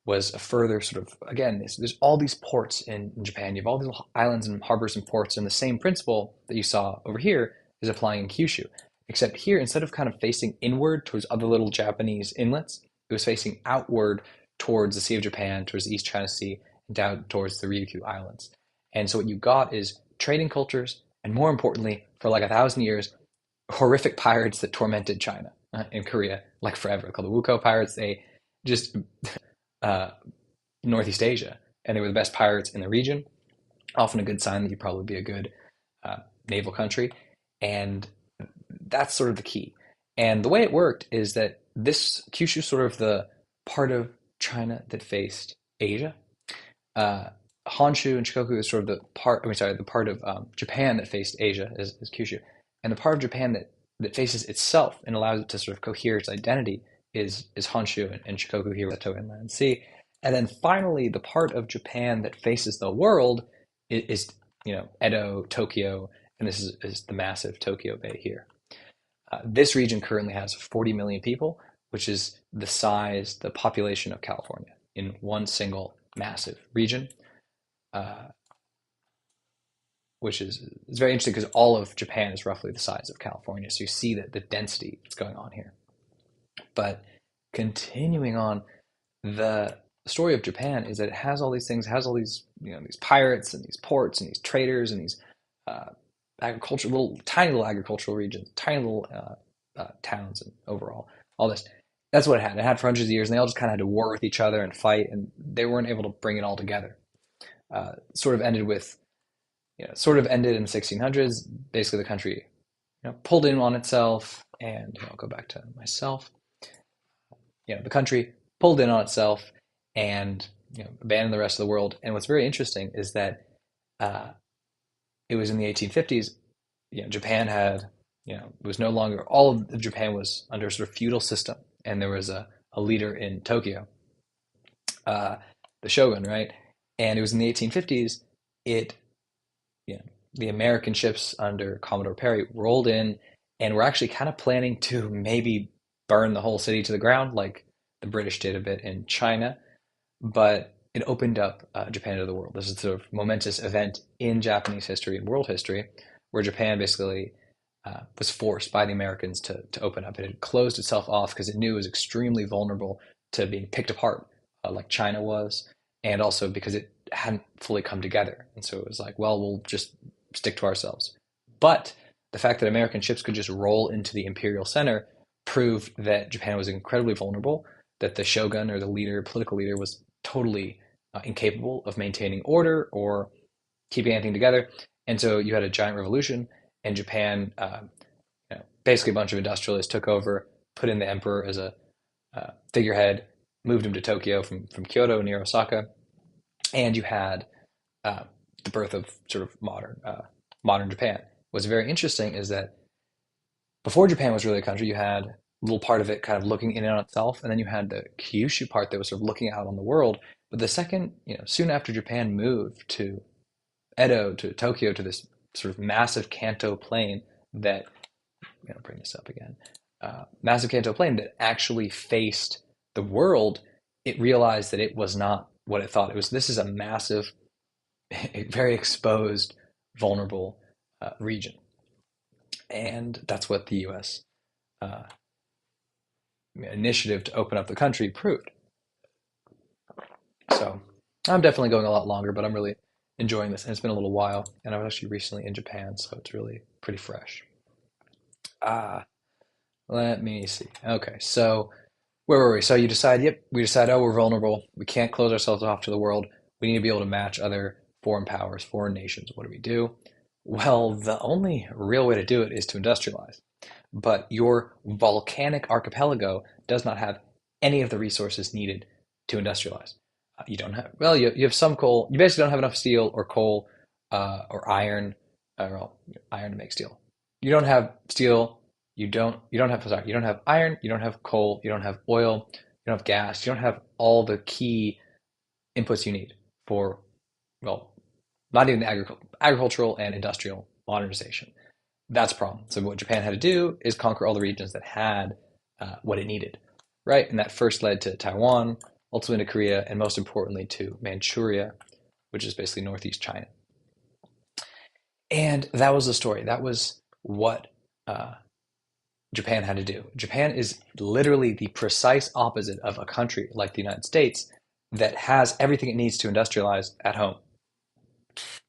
A: was a further sort of again. There's all these ports in Japan. You have all these little islands and harbors and ports, and the same principle that you saw over here is applying in Kyushu. Except here, instead of kind of facing inward towards other little Japanese inlets, it was facing outward towards the Sea of Japan, towards the East China Sea, and down towards the Ryukyu Islands. And so what you got is trading cultures, and more importantly, for like 1,000 years, horrific pirates that tormented China in Korea like forever, called the Wuko pirates. They just uh, Northeast Asia, and they were the best pirates in the region. Often a good sign that you'd probably be a good uh, naval country, and that's sort of the key. And the way it worked is that this Kyushu is sort of the part of China that faced Asia. Uh, Honshu and Shikoku is sort of the part, I mean, sorry, the part of Japan that faced Asia is Kyushu. And the part of Japan that faces itself and allows it to sort of cohere its identity is Honshu and Shikoku here with the Toa Inland Sea. And then finally, the part of Japan that faces the world is Edo, Tokyo, and this is the massive Tokyo Bay here. This region currently has 40 million people, which is the population of California in one single massive region, uh, which is it's very interesting because all of Japan is roughly the size of California. So you see that the density that's going on here. But continuing on, the story of Japan is that it has all these things, it has all these these pirates and these ports and these traders and these uh, tiny little agricultural regions, tiny little towns, and overall all this. That's what it had. It had for hundreds of years, and they all just kind of had to war with each other and fight, and they weren't able to bring it all together. Sort of ended with, sort of ended in the 1600s. Basically, the country, pulled in on itself, and I'll go back to myself. The country pulled in on itself and abandoned the rest of the world. And what's very interesting is that uh, it was in the 1850s. Japan had, it was no longer all of Japan was under a sort of feudal system, and there was a leader in Tokyo, uh, the shogun, right? And it was in the 1850s. It, the American ships under Commodore Perry rolled in, and were actually kind of planning to maybe burn the whole city to the ground, like the British did a bit in China. But it opened up Japan to the world. This is a sort of momentous event in Japanese history and world history, where Japan basically was forced by the Americans to open up. It had closed itself off because it knew it was extremely vulnerable to being picked apart, like China was, and also because it hadn't fully come together. And so it was like, well, we'll just stick to ourselves. But the fact that American ships could just roll into the imperial center proved that Japan was incredibly vulnerable, that the shogun or the leader, political leader, was totally incapable of maintaining order or keeping anything together. And so you had a giant revolution, and Japan, basically a bunch of industrialists took over, put in the emperor as a figurehead, moved him to Tokyo from Kyoto near Osaka, and you had uh, the birth of sort of modern Japan. What's very interesting is that before Japan was really a country, you had a little part of it kind of looking in on itself, and then you had the Kyushu part that was sort of looking out on the world. But the second, soon after Japan moved to Edo, to Tokyo, to this sort of massive Kanto plain that, bring this up again, massive Kanto plain that actually faced the world, it realized that it was not what it thought it was. This is a massive, very exposed, vulnerable region. And that's what the US uh, initiative to open up the country proved. So I'm definitely going a lot longer, but I'm really enjoying this. And it's been a little while. And I was actually recently in Japan, so it's really pretty fresh. Ah, let me see. Okay, so where were we? So you decide, yep, we decide, oh, we're vulnerable. We can't close ourselves off to the world. We need to be able to match other foreign powers, foreign nations. What do we do? Well, the only real way to do it is to industrialize. But your volcanic archipelago does not have any of the resources needed to industrialize. You don't have, well, you have some coal. You basically don't have enough steel or coal or iron, well, iron to make steel. You don't have steel. You don't have, sorry, you don't have iron. You don't have coal. You don't have oil. You don't have gas. You don't have all the key inputs you need for, well, not even the agricultural and industrial modernization. That's a problem. So what Japan had to do is conquer all the regions that had what it needed, right? And that first led to Taiwan, ultimately to Korea, and most importantly to Manchuria, which is basically northeast China. And that was the story. That was what Japan had to do. Japan is literally the precise opposite of a country like the United States that has everything it needs to industrialize at home.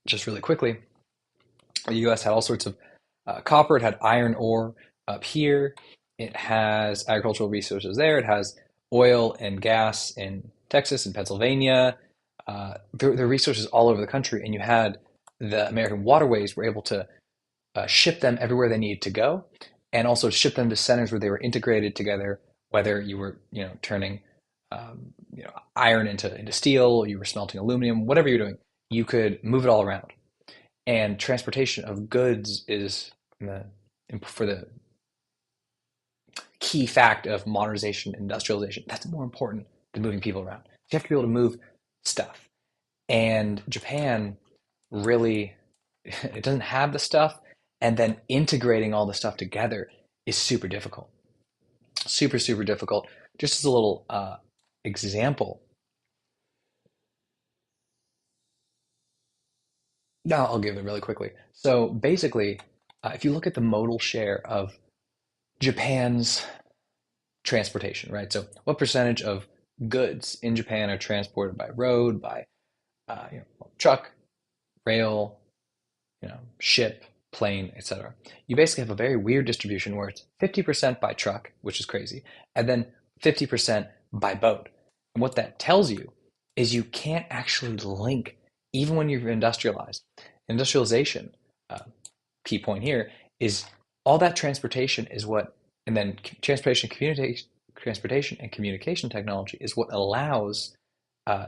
A: Just really quickly, the US had all sorts of copper, it had iron ore up here, it has agricultural resources there, it has oil and gas in Texas and Pennsylvania. There are resources all over the country, and you had the American waterways were able to ship them everywhere they needed to go, and also ship them to centers where they were integrated together. Whether you were, turning, iron into steel, you were smelting aluminum, whatever you're doing, you could move it all around. And transportation of goods is for the key fact of modernization, industrialization. That's more important than moving people around. You have to be able to move stuff. And Japan really, it doesn't have the stuff, and then integrating all the stuff together is super difficult. Super, super difficult. Just as a little example, now I'll give it really quickly. So basically, if you look at the modal share of Japan's transportation, right? So what percentage of goods in Japan are transported by road, by truck, rail, ship, plane, etc. You basically have a very weird distribution where it's 50% by truck, which is crazy, and then 50% by boat. And what that tells you is you can't actually link, even when you've industrialized. Industrialization, uh, key point here, is all that transportation is what, and then transportation and communication technology is what allows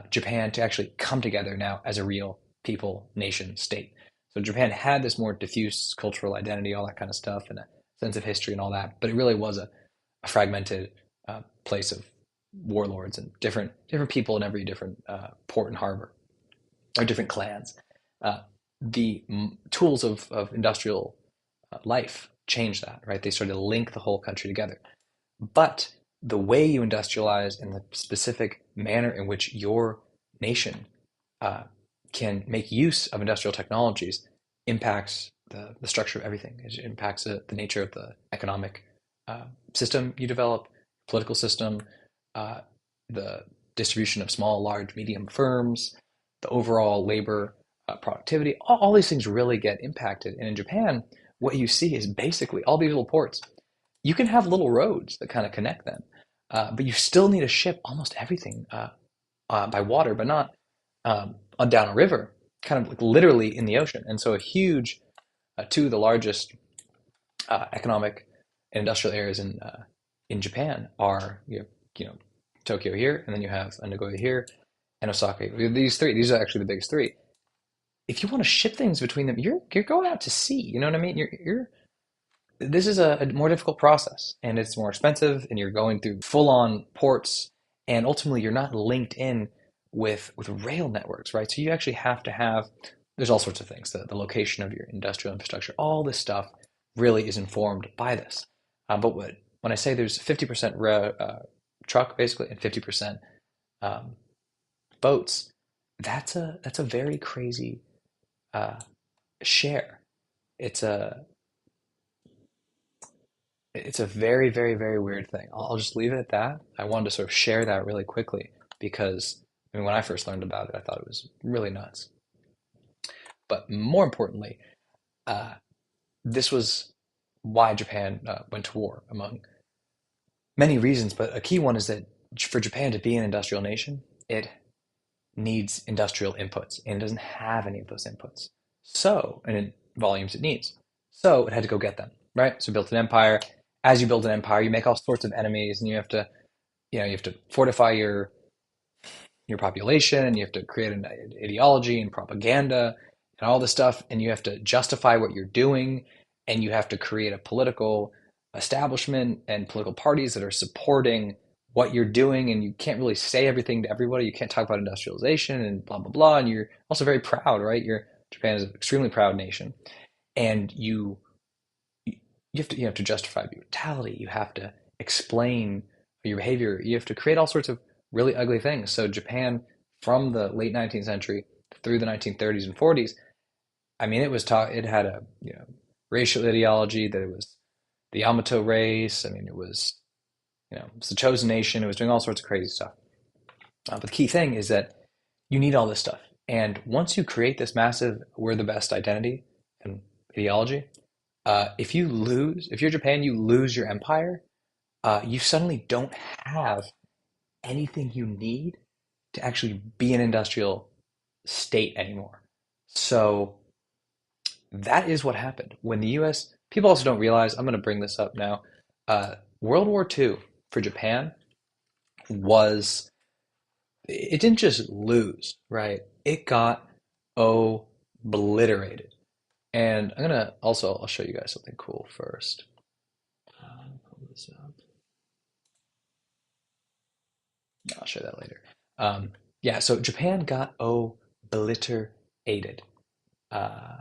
A: Japan to actually come together now as a real people, nation, state. So Japan had this more diffuse cultural identity, all that kind of stuff, and a sense of history and all that, but it really was a fragmented place of warlords and different people in every different port and harbor, or different clans. Uh, the tools of industrial life changed that, right? They started to link the whole country together. But the way you industrialize and the specific manner in which your nation uh, can make use of industrial technologies impacts the structure of everything. It impacts the nature of the economic uh, system you develop, political system, uh, the distribution of small, large, medium firms, the overall labor productivity. All these things really get impacted. And in Japan, what you see is basically all these little ports. You can have little roads that kind of connect them, but you still need to ship almost everything by water, but not on down a river, kind of like literally in the ocean. And so a huge, two of the largest economic and industrial areas in Japan are you know Tokyo here, and then you have Nagoya here, and Osaka. These three, these are actually the biggest three. If you want to ship things between them, you're going out to sea. You know what I mean? You're this is a more difficult process, and it's more expensive, and you're going through full on ports, and ultimately you're not linked in with rail networks, right? So you actually have to have, there's all sorts of things, the location of your industrial infrastructure, all this stuff really is informed by this. But when I say there's 50% truck basically and 50% um, boats, that's a very crazy uh, share. It's a it's a very, very, very weird thing. I'll just leave it at that. I wanted to sort of share that really quickly because I mean, when I first learned about it, I thought it was really nuts. But more importantly, uh, this was why Japan went to war, among many reasons. But a key one is that for Japan to be an industrial nation, it needs industrial inputs, and it doesn't have any of those inputs. So, and in volumes it needs. So it had to go get them, right? So it built an empire. As you build an empire, you make all sorts of enemies, and you have to fortify your population, and you have to create an ideology and propaganda and all this stuff, and you have to justify what you're doing, and you have to create a political establishment and political parties that are supporting what you're doing, and you can't really say everything to everybody. You can't talk about industrialization and blah blah blah, and you're also very proud, right? Japan is an extremely proud nation, and you have to justify brutality. You have to explain your behavior. You have to create all sorts of really ugly things. So Japan, from the late 19th century through the 1930s and 40s, I mean, it was taught. It had a racial ideology that it was the Yamato race. I mean, it was the chosen nation. It was doing all sorts of crazy stuff. But the key thing is that you need all this stuff. And once you create this massive "we're the best" identity and ideology, if you're Japan, you lose your empire, you suddenly don't have anything you need to actually be an industrial state anymore. So that is what happened when the US, people also don't realize, I'm going to bring this up now. World War II for Japan was, it didn't just lose, right? It got obliterated. And I'll show you guys something cool first. Pull this up. I'll show that later. Yeah, so Japan got obliterated. Uh,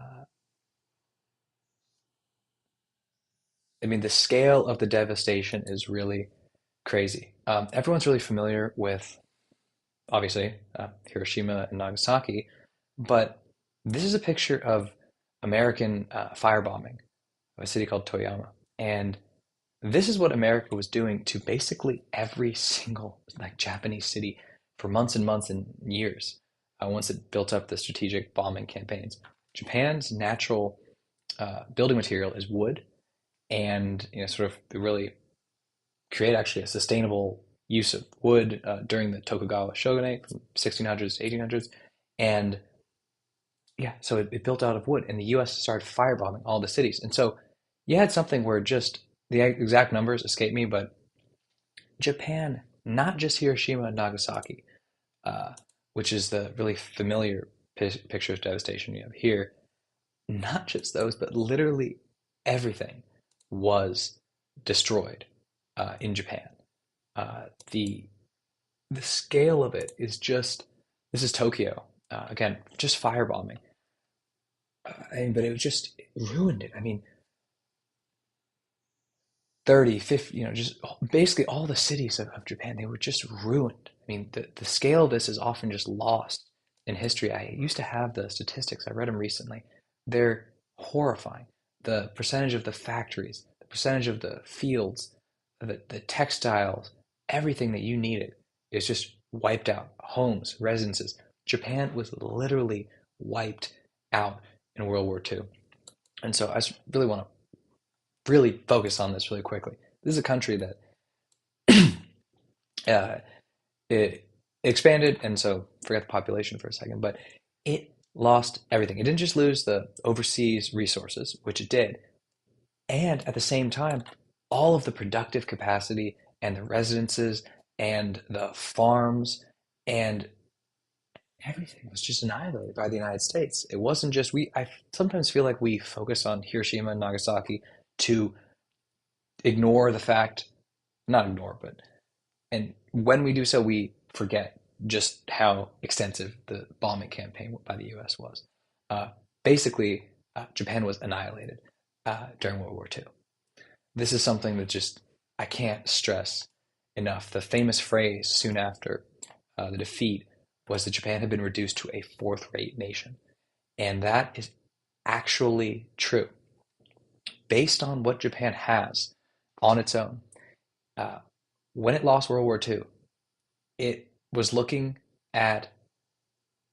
A: I mean, the scale of the devastation is really crazy. Everyone's really familiar with, obviously, Hiroshima and Nagasaki, but this is a picture of American firebombing of a city called Toyama. And this is what America was doing to basically every single like Japanese city for months and months and years. Once it built up the strategic bombing campaigns, Japan's natural building material is wood, and sort of really create actually a sustainable use of wood during the Tokugawa shogunate from 1600s to 1800s, and yeah, so it built out of wood, and the U.S. started firebombing all the cities, and so you had something where just the exact numbers escape me, but Japan, not just Hiroshima and Nagasaki, uh, which is the really familiar picture of devastation you have here, not just those, but literally everything was destroyed in Japan. The scale of it is just, this is Tokyo, again, just firebombing. But it was just, it ruined it. I mean, 30, 50, just basically all the cities of Japan, they were just ruined. I mean, the scale of this is often just lost in history. I used to have the statistics, I read them recently. They're horrifying. The percentage of the factories, the percentage of the fields, the textiles, everything that you needed is just wiped out. Homes, residences. Japan was literally wiped out in World War II. And so I really want to really focus on this really quickly. This is a country that uh, it expanded, and so forget the population for a second, but it lost everything. It didn't just lose the overseas resources, which it did, and at the same time, all of the productive capacity and the residences and the farms and everything was just annihilated by the United States. It wasn't just we. I sometimes feel like we focus on Hiroshima and Nagasaki to ignore the fact, not ignore, but and when we do so, we forget just how extensive the bombing campaign by the U.S. was. Uh, Basically, Japan was annihilated during World War II. This is something that just I can't stress enough. The famous phrase soon after the defeat was that Japan had been reduced to a fourth-rate nation, and that is actually true. Based on what Japan has on its own, uh, when it lost World War II, it was looking at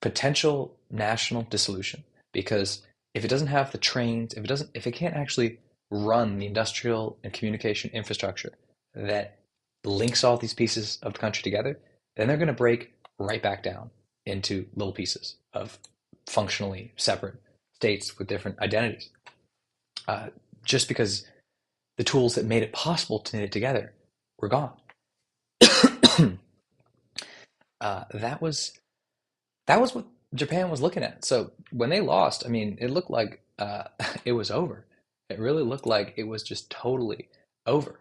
A: potential national dissolution because if it doesn't have the trains, if it can't actually run the industrial and communication infrastructure that links all these pieces of the country together, then they're going to break right back down into little pieces of functionally separate states with different identities. Uh, just because the tools that made it possible to knit it together were gone. That was what Japan was looking at. So when they lost, I mean, it looked like it was over. It really looked like it was just totally over.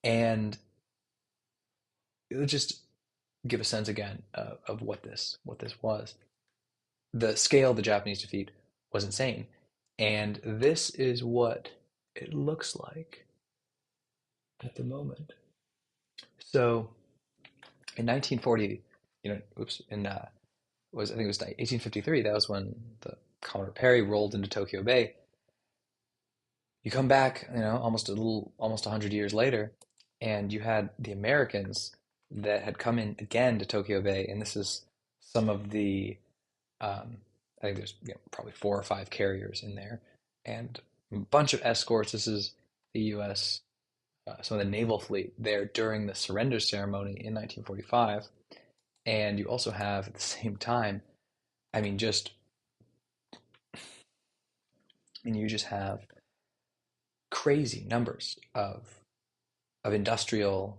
A: And it would just give a sense again of what this was. The scale of the Japanese defeat was insane, and this is what it looks like at the moment. So in 1940, oops, in was I think it was 1853. That was when the Commodore Perry rolled into Tokyo Bay. You come back, almost 100 years later, and you had the Americans that had come in again to Tokyo Bay, and this is some of the, I think there's probably four or five carriers in there, and a bunch of escorts. This is the U.S. Some of the naval fleet there during the surrender ceremony in 1945, and you also have at the same time, I mean, you just have crazy numbers of industrial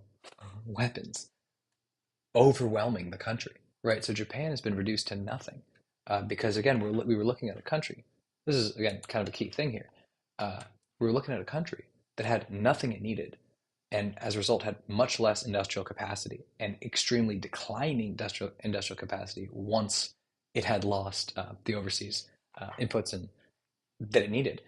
A: weapons overwhelming the country, right? So Japan has been reduced to nothing because again, we were looking at a country. This is again kind of a key thing here. Uh, we were looking at a country that had nothing it needed, and as a result, had much less industrial capacity and extremely declining industrial capacity once it had lost the overseas inputs and that it needed.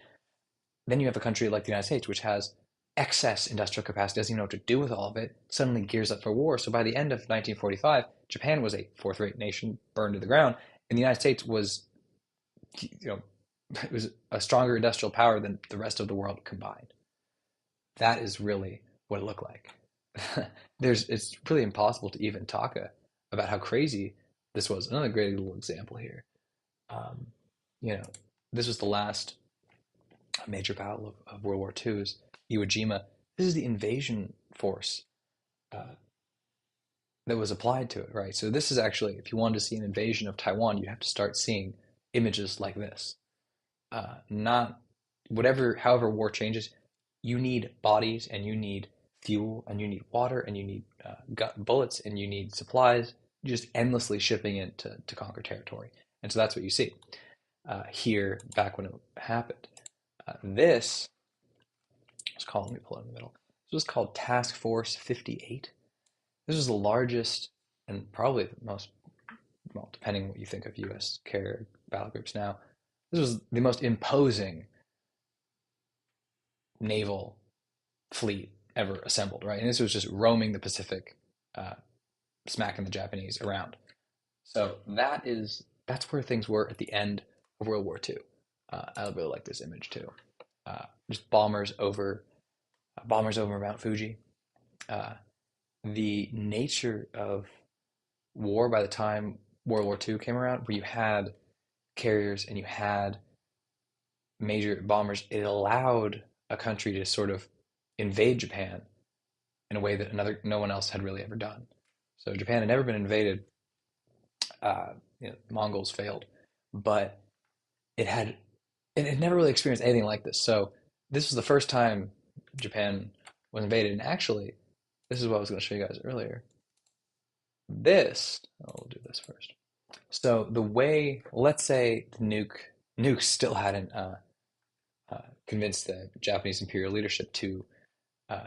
A: Then you have a country like the United States, which has excess industrial capacity, doesn't even know what to do with all of it, suddenly gears up for war. So by the end of 1945, Japan was a fourth-rate nation, burned to the ground, and the United States was, you know, it was a stronger industrial power than the rest of the world combined. That is really what it looked like. It's really impossible to even talk about how crazy this was. Another great little example here. Um, you know, this was the last major battle of World War II's Iwo Jima. This is the invasion force uh, that was applied to it, right? So this is actually, if you wanted to see an invasion of Taiwan, you have to start seeing images like this. Not whatever, however war changes, you need bodies and you need fuel and you need water and you need bullets and you need supplies, just endlessly shipping it to conquer territory. And so that's what you see here back when it happened. This was called, let me pull it in the middle. This was called Task Force 58. This was the largest and probably the most, well, depending on what you think of U.S. carrier battle groups now, this was the most imposing naval fleet ever assembled, right? And this was just roaming the Pacific, uh, smacking the Japanese around. So that's where things were at the end of World War II. I really like this image too. Just bombers over Mount Fuji. Uh, the nature of war by the time World War II came around, where you had carriers and you had major bombers, it allowed a country to sort of invade Japan in a way that no one else had really ever done. So Japan had never been invaded. Mongols failed, but it had it had never really experienced anything like this. So this was the first time Japan was invaded. And actually, this is what I was going to show you guys earlier. We'll do this first. So the way, let's say the nukes still hadn't convinced the Japanese imperial leadership to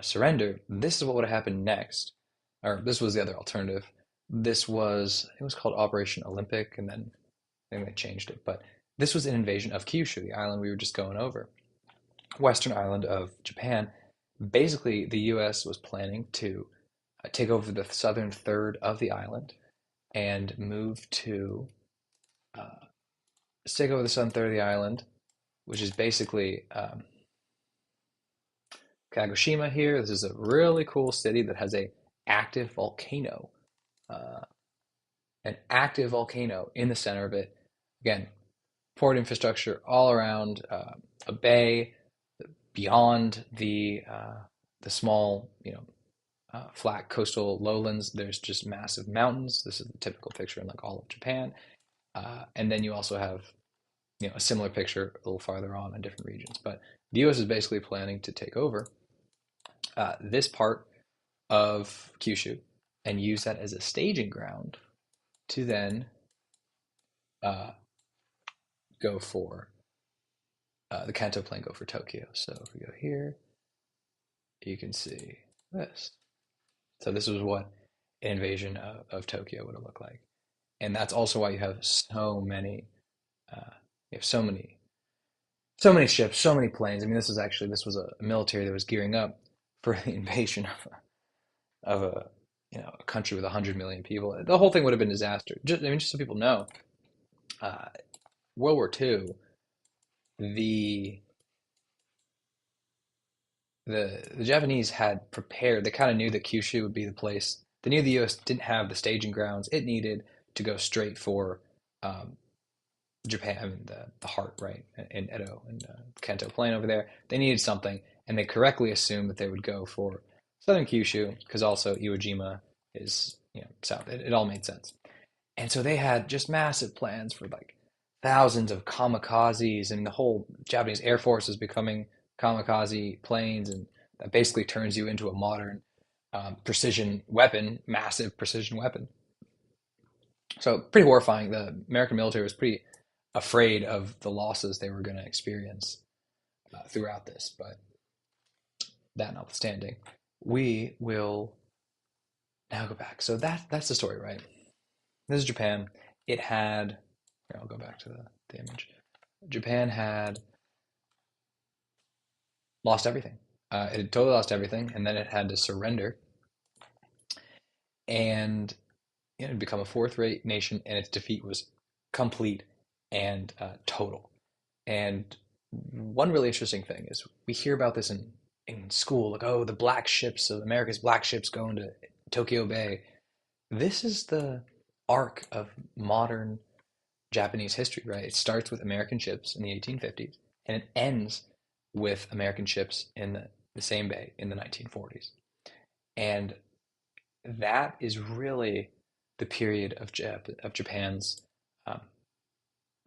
A: surrender. This is what would have happened next, or this was the other alternative. It was called Operation Olympic, and then I think they changed it. But this was an invasion of Kyushu, the island we were just going over, western island of Japan. Basically, the U.S. was planning to take over the southern third of the island and move to take over the southern third of the island, which is basically Kagoshima here. This is a really cool city that has uh, an active volcano in the center of it. Again, port infrastructure all around, a bay beyond the small, flat coastal lowlands. There's just massive mountains. This is the typical picture in like all of Japan. And then you also have, a similar picture a little farther on in different regions. But the U.S. is basically planning to take over this part of Kyushu and use that as a staging ground to then uh, go for the Kanto Plain, go for Tokyo. So if we go here, you can see this. So this was what an invasion of Tokyo would have looked like. And that's also why you have you have so many ships, so many planes. I mean, this was a military that was gearing up for the invasion of a country with 100 million people. The whole thing would have been a disaster. Just so people know, uh, World War II, the the Japanese had prepared. They kind of knew that Kyushu would be the place. They knew the U.S. didn't have the staging grounds it needed to go straight for um, Japan. I mean, the heart, right, in Edo and Kanto Plain over there. They needed something, and they correctly assumed that they would go for southern Kyushu because also Iwo Jima is south. It all made sense, and so they had just massive plans for like thousands of kamikazes, and the whole Japanese Air Force is becoming kamikaze planes, and that basically turns you into a modern precision weapon, massive precision weapon. So pretty horrifying. The American military was pretty afraid of the losses they were going to experience throughout this. But that notwithstanding, we will now go back. So that's the story, right? This is Japan. It had. Here, I'll go back to the image. Japan had lost everything. It had totally lost everything, and then it had to surrender and it had become a fourth-rate nation, and its defeat was complete and total. And one really interesting thing is we hear about this in school, like, oh, the black ships of America's black ships going to Tokyo Bay. This is the arc of modern Japanese history, right? It starts with American ships in the 1850s, and it ends with American ships in the same bay in the 1940s. And that is really the period of Japan's um,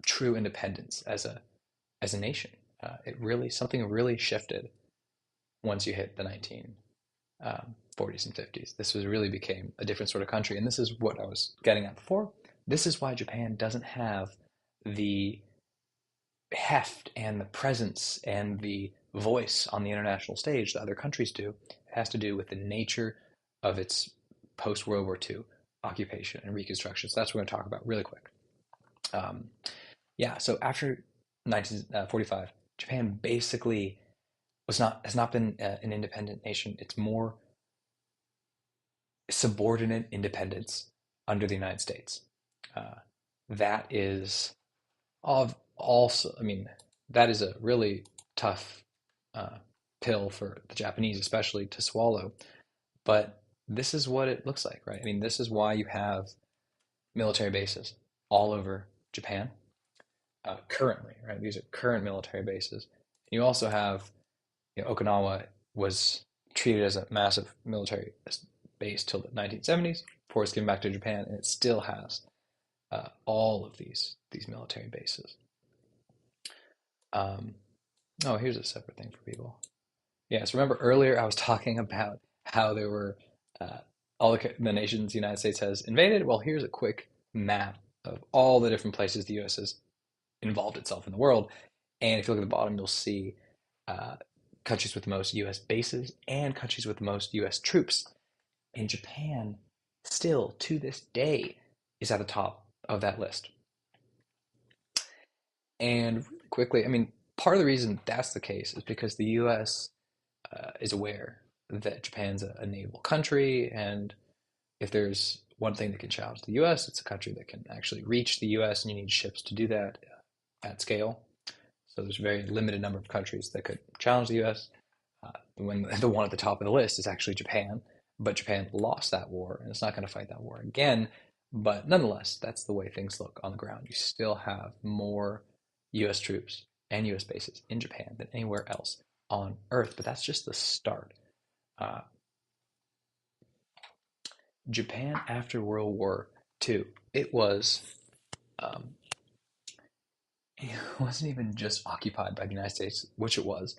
A: true independence as a nation. It really something really shifted once you hit the 1940s and 50s. This was really became a different sort of country, and this is what I was getting at before. This is why Japan doesn't have the heft and the presence and the voice on the international stage that other countries do. It has to do with the nature of its post World War II occupation and reconstruction. So that's what we're going to talk about really quick. Um, yeah, so after 1945, Japan basically has not been an independent nation. It's more subordinate independence under the United States. Uh, that is of also, I mean, that is a really tough uh, pill for the Japanese, especially to swallow. But this is what it looks like, right? I mean, this is why you have military bases all over Japan. currently, right? These are current military bases. You also have, Okinawa was treated as a massive military base till the 1970s before it's given back to Japan, and it still has all of these military bases. Um, oh, here's a separate thing for people. Yeah, so remember earlier I was talking about how there were uh, all the nations the United States has invaded. Well, here's a quick map of all the different places the U.S. has involved itself in the world. And if you look at the bottom, you'll see uh, countries with the most U.S. bases and countries with the most U.S. troops. And Japan, still to this day, is at the top of that list. And really quickly, I mean, part of the reason that's the case is because the U.S. Is aware that Japan's a naval country, and if there's one thing that can challenge the U.S., it's a country that can actually reach the U.S., and you need ships to do that at scale. So there's a very limited number of countries that could challenge the U.S. When the one at the top of the list is actually Japan, but Japan lost that war, and it's not going to fight that war again. But nonetheless, that's the way things look on the ground. You still have more U.S. troops and U.S. bases in Japan than anywhere else on Earth, but that's just the start. Uh, Japan after World War II, it was um, it wasn't even just occupied by the United States, which it was.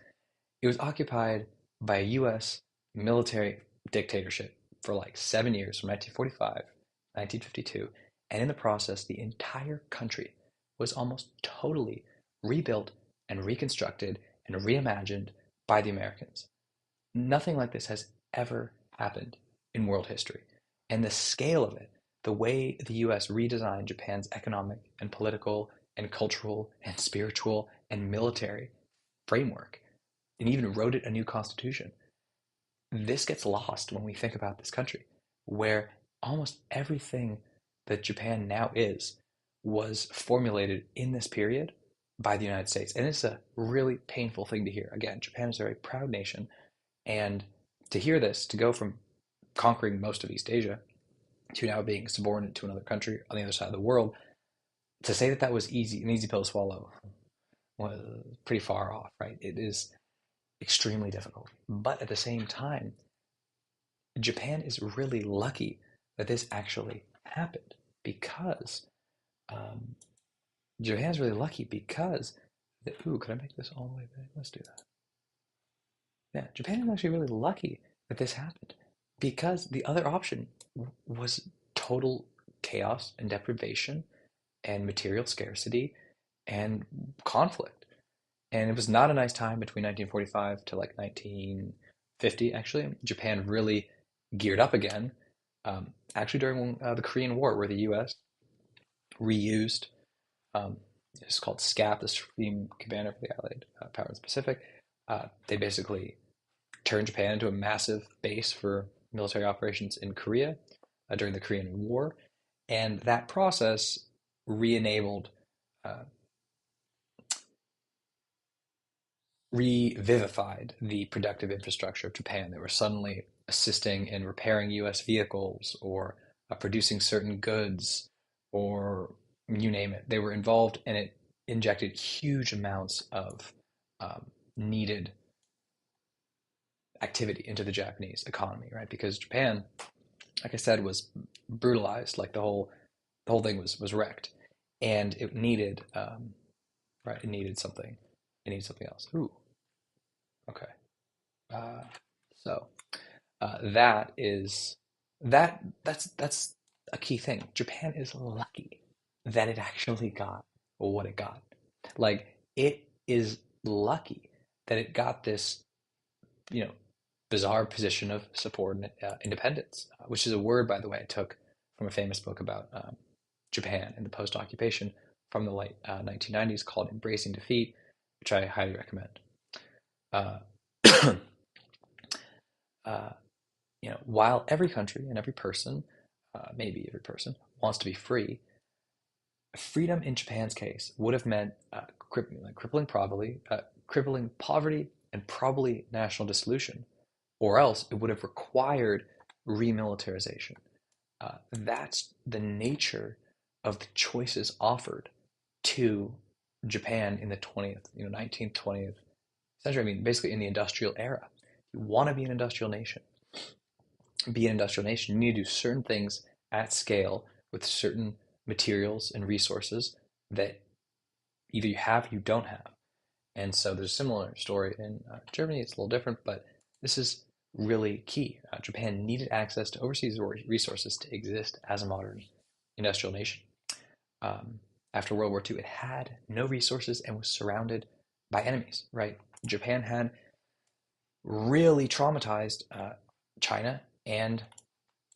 A: It was occupied by a U.S. military dictatorship for like 7 years, from 1945 to 1952, and in the process, the entire country was almost totally rebuilt and reconstructed and reimagined by the Americans. Nothing like this has ever happened in world history. And the scale of it, the way the US redesigned Japan's economic and political and cultural and spiritual and military framework, and even wrote it a new constitution. This gets lost when we think about this country, where almost everything that Japan now is was formulated in this period by the United States. And it's a really painful thing to hear. Again, Japan is a very proud nation, and to hear this, to go from conquering most of East Asia to now being subordinate to another country on the other side of the world, to say that that was easy, an easy pill to swallow, was pretty far off, right? It is extremely difficult. But at the same time, Japan is really lucky that this actually happened, because um, Japan's really lucky because, ooh, could I make this all the way back? Let's do that. Yeah, Japan is actually really lucky that this happened, because the other option was total chaos and deprivation and material scarcity and conflict. And it was not a nice time between 1945 to like 1950, actually. Japan really geared up again, actually during the Korean War, where the US reused, um, it's called SCAP, the Supreme Commander for the Allied Power in the Pacific. They basically turned Japan into a massive base for military operations in Korea during the Korean War. And that process re-enabled, uh, revivified the productive infrastructure of Japan. They were suddenly assisting in repairing US vehicles, or producing certain goods, or you name it. They were involved, and it injected huge amounts of needed activity into the Japanese economy, right? Because Japan, like I said, was brutalized. Like the whole thing was wrecked, and it needed right. It needed something. It needed something else. Ooh, okay. Uh, so that is that's a key thing. Japan is lucky that it actually got what it got. Like, it is lucky that it got this, you know, bizarre position of subordinate independence, which is a word, by the way, I took from a famous book about Japan in the post-occupation from the late 1990s called "Embracing Defeat," which I highly recommend. Uh, uh, while every country and every person, maybe every person, wants to be free, freedom in Japan's case would have meant crippling poverty and probably national dissolution, or else it would have required remilitarization. That's the nature of the choices offered to Japan in the 20th, 19th, 20th century. I mean, basically in the industrial era. You want to be an industrial nation. Be an industrial nation, you need to do certain things at scale with certain materials and resources that either you have or you don't have. And so there's a similar story in Germany. It's a little different, but this is really key. Japan needed access to overseas resources to exist as a modern industrial nation. Um, After World War II, it had no resources and was surrounded by enemies, right? Japan had really traumatized China and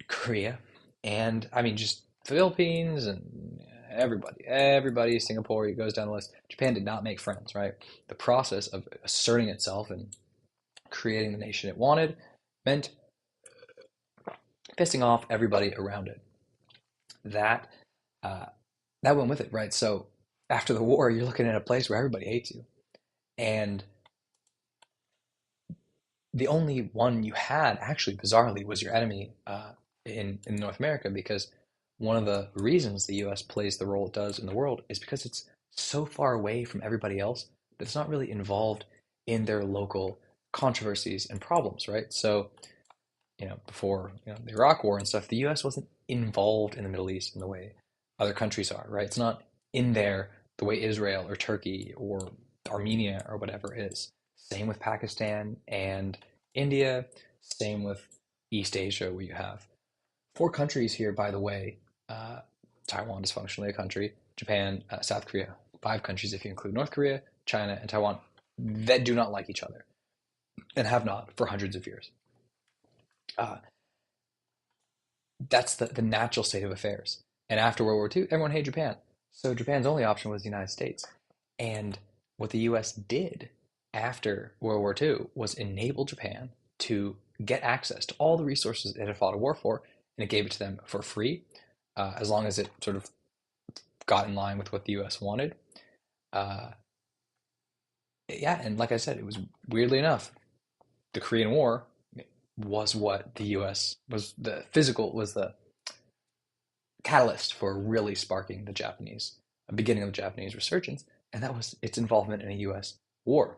A: Korea, and I mean, just Philippines and everybody, Singapore, it goes down the list. Japan did not make friends, right? The process of asserting itself and creating the nation it wanted meant pissing off everybody around it. That uh, that went with it, right? So after the war, you're looking at a place where everybody hates you, and the only one you had, actually, bizarrely, was your enemy in North America, because one of the reasons the U.S. plays the role it does in the world is because it's so far away from everybody else that it's not really involved in their local controversies and problems, right? So, before the Iraq War and stuff, the U.S. wasn't involved in the Middle East in the way other countries are, right? It's not in there the way Israel or Turkey or Armenia or whatever is. Same with Pakistan and India. Same with East Asia, where you have four countries here, by the way. Uh, Taiwan is functionally a country. Japan, South Korea, five countries if you include North Korea, China, and Taiwan, that do not like each other and have not for hundreds of years. Uh, that's the natural state of affairs. And after World War II, everyone hated Japan. So Japan's only option was the United States. And what the US did after World War II was enable Japan to get access to all the resources it had fought a war for, and it gave it to them for free, as long as it sort of got in line with what the US wanted. Uh, yeah, and like I said, it was, weirdly enough, the Korean War was what the US was the catalyst for really sparking the Japanese beginning of the Japanese resurgence, and that was its involvement in a U.S. war.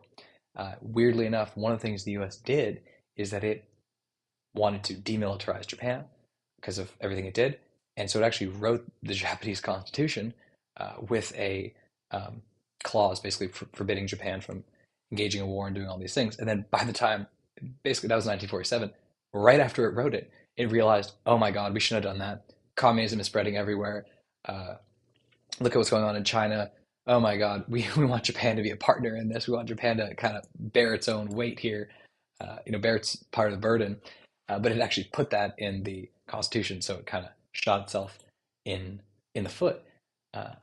A: Weirdly enough, one of the things the U.S. did is that it wanted to demilitarize Japan because of everything it did, and so it actually wrote the Japanese Constitution with a clause basically forbidding Japan from engaging in war and doing all these things. And then by the time, basically that was 1947, right after it wrote it, it realized, oh my God, we shouldn't have done that. Communism is spreading everywhere. Uh, Look at what's going on in China. Oh my God, we want Japan to be a partner in this. We want Japan to kind of bear its own weight here, bear its part of the burden. But it actually put that in the Constitution, so it kind of shot itself in in the foot. Uh,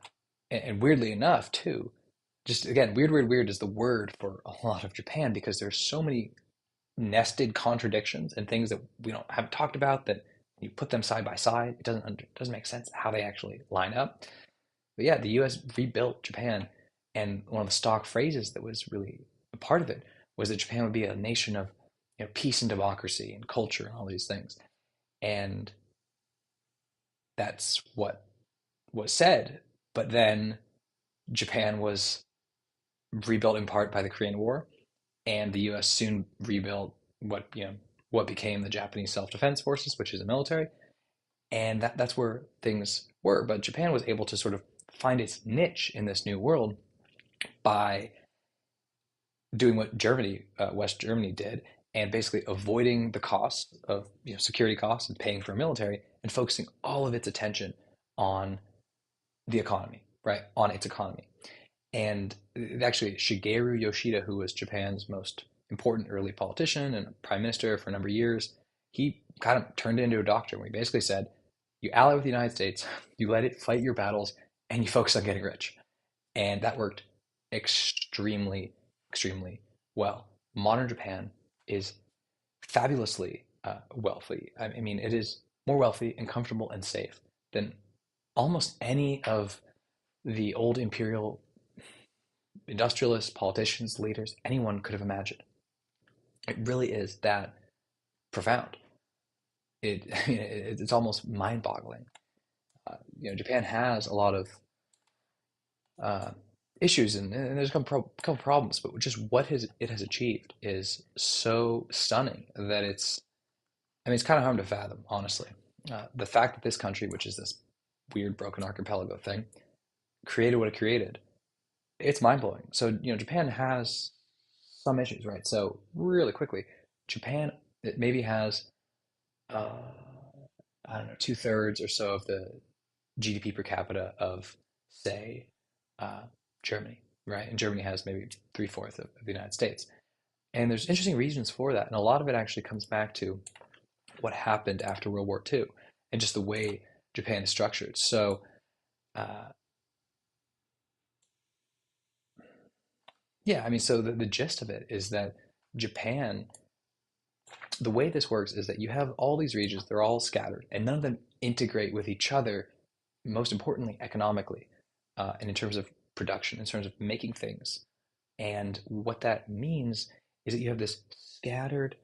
A: and weirdly enough, too, just again, weird is the word for a lot of Japan, because there's so many nested contradictions and things that we don't haven't talked about, that you put them side by side, it doesn't make sense how they actually line up. But yeah, the U.S. rebuilt Japan, and one of the stock phrases that was really a part of it was that Japan would be a nation of peace and democracy and culture and all these things. And that's what was said. But then Japan was rebuilt in part by the Korean War, and the U.S. soon rebuilt what became the Japanese Self-Defense Forces, which is a military, and that's where things were. But Japan was able to sort of find its niche in this new world by doing what West Germany did, and basically avoiding the cost of security costs and paying for a military, and focusing all of its attention on the economy, right? On its economy. And actually, Shigeru Yoshida, who was Japan's most important early politician and prime minister for a number of years, he kind of turned it into a doctrine where he basically said, you ally with the United States, you let it fight your battles, and you focus on getting rich. And that worked extremely, extremely well. Modern Japan is fabulously wealthy. I mean, it is more wealthy and comfortable and safe than almost any of the old imperial industrialists, politicians, leaders, anyone could have imagined. It really is that profound. It's almost mind-boggling. Japan has a lot of uh, issues and there's couple problems, but just what it has achieved is so stunning that I mean, it's kind of hard to fathom, honestly. The fact that this country, which is this weird broken archipelago thing, created what it created, it's mind blowing. So, Japan has some issues, right? So, really quickly, Japan, it maybe has, uh, I don't know, two-thirds or so of the GDP per capita of, say, uh, Germany, right? And Germany has maybe three-fourths of the United States. And there's interesting reasons for that. And a lot of it actually comes back to what happened after World War II and just the way Japan is structured. So, uh, yeah, I mean, so the gist of it is that Japan, the way this works is that you have all these regions, they're all scattered, and none of them integrate with each other, most importantly, economically, and in terms of production, in terms of making things. And what that means is that you have this scattered,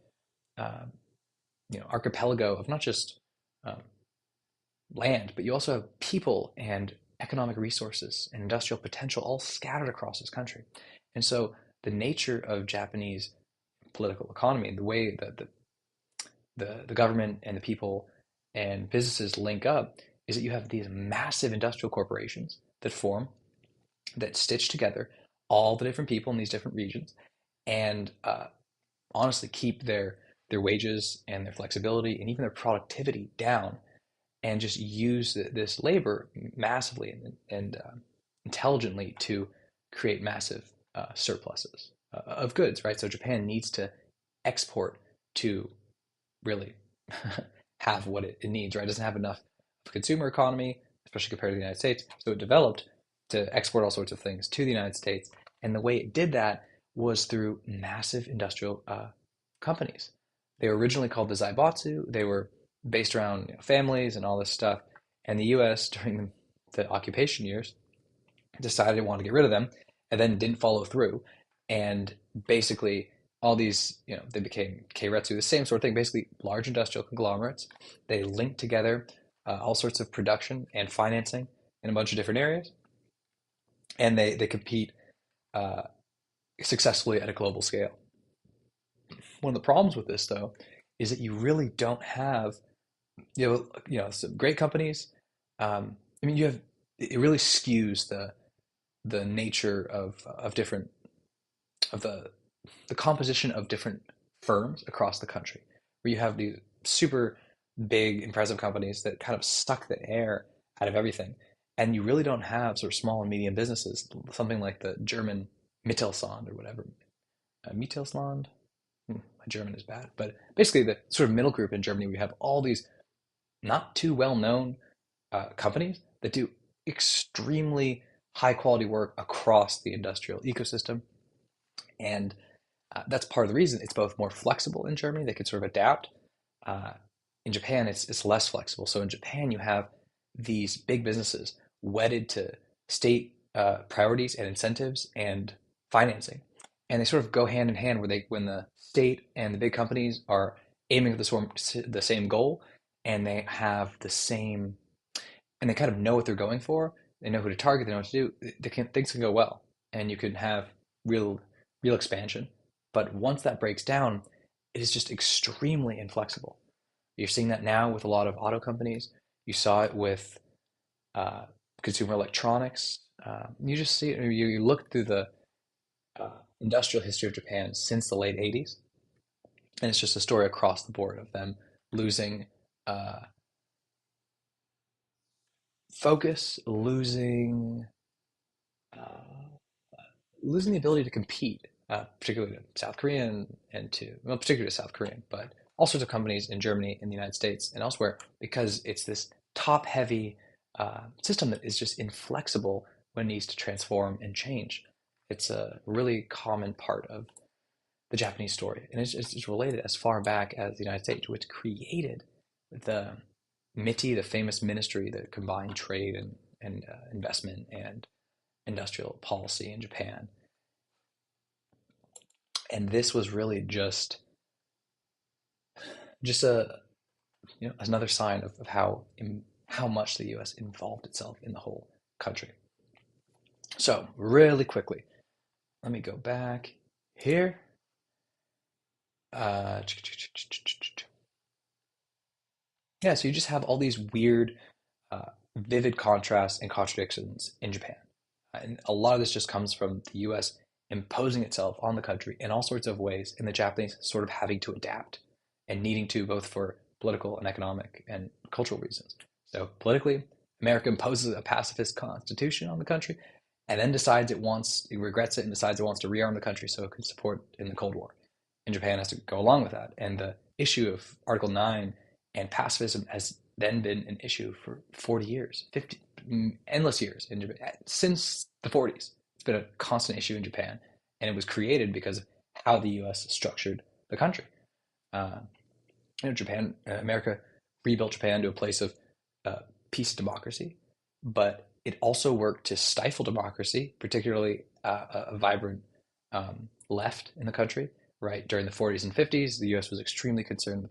A: um, archipelago of not just um, land, but you also have people and economic resources and industrial potential all scattered across this country. And so the nature of Japanese political economy, the way that the government and the people and businesses link up, is that you have these massive industrial corporations that form, that stitch together all the different people in these different regions, and honestly keep their wages and their flexibility and even their productivity down, and just use this labor massively and intelligently to create massive surpluses of goods, right? So Japan needs to export to really have what it needs, right? It doesn't have enough of a consumer economy, especially compared to the United States. So it developed to export all sorts of things to the United States. And the way it did that was through massive industrial companies. They were originally called the Zaibatsu. They were based around families and all this stuff. And the US, during the occupation years, decided it wanted to get rid of them and then didn't follow through. And basically, all these, they became keiretsu, the same sort of thing, basically large industrial conglomerates. They linked together all sorts of production and financing in a bunch of different areas. And they compete uh, successfully at a global scale. One of the problems with this, though, is that you really don't have, some great companies. I mean, you have it really skews the nature of different of the composition of different firms across the country, where you have these super big, impressive companies that kind of suck the air out of everything, and you really don't have sort of small and medium businesses, something like the German Mittelstand or whatever. Mittelstand? My German is bad, but basically the sort of middle group in Germany, we have all these not too well known companies that do extremely high quality work across the industrial ecosystem. And that's part of the reason it's both more flexible in Germany, they could sort of adapt. Uh, in Japan, it's less flexible. So in Japan, you have these big businesses wedded to state priorities and incentives and financing, and they sort of go hand in hand. Where when the state and the big companies are aiming at the same goal, and they have the same, and they kind of know what they're going for. They know who to target. They know what to do. Things can go well, and you can have real expansion. But once that breaks down, it is just extremely inflexible. You're seeing that now with a lot of auto companies. You saw it with uh, consumer electronics. You just see it. You look through the industrial history of Japan since the late 80s, and it's just a story across the board of them losing uh, focus, uh, losing the ability to compete, particularly to South Korean and well, particularly to South Korean, but all sorts of companies in Germany, in the United States, and elsewhere, because it's this top-heavy system that is just inflexible when it needs to transform and change. It's a really common part of the Japanese story, and it's related as far back as the United States, which created the MITI, the famous ministry that combined trade and investment and industrial policy in Japan. And this was really just a another sign of how much the U.S. involved itself in the whole country. So really quickly, let me go back here. Uh, yeah, so you just have all these weird, vivid contrasts and contradictions in Japan. And a lot of this just comes from the US imposing itself on the country in all sorts of ways, and the Japanese sort of having to adapt and needing to both for political and economic and cultural reasons. So, politically, America imposes a pacifist constitution on the country and then decides it regrets it and decides it wants to rearm the country so it can support in the Cold War. And Japan has to go along with that. And the issue of Article 9 and pacifism has then been an issue for 40 years, 50, endless years in Japan, since the 40s. It's been a constant issue in Japan, and it was created because of how the U.S. structured the country. Uh, America rebuilt Japan to a place of peace and democracy, but it also worked to stifle democracy, particularly a vibrant left in the country. Right during the 40s and 50s, the U.S. was extremely concerned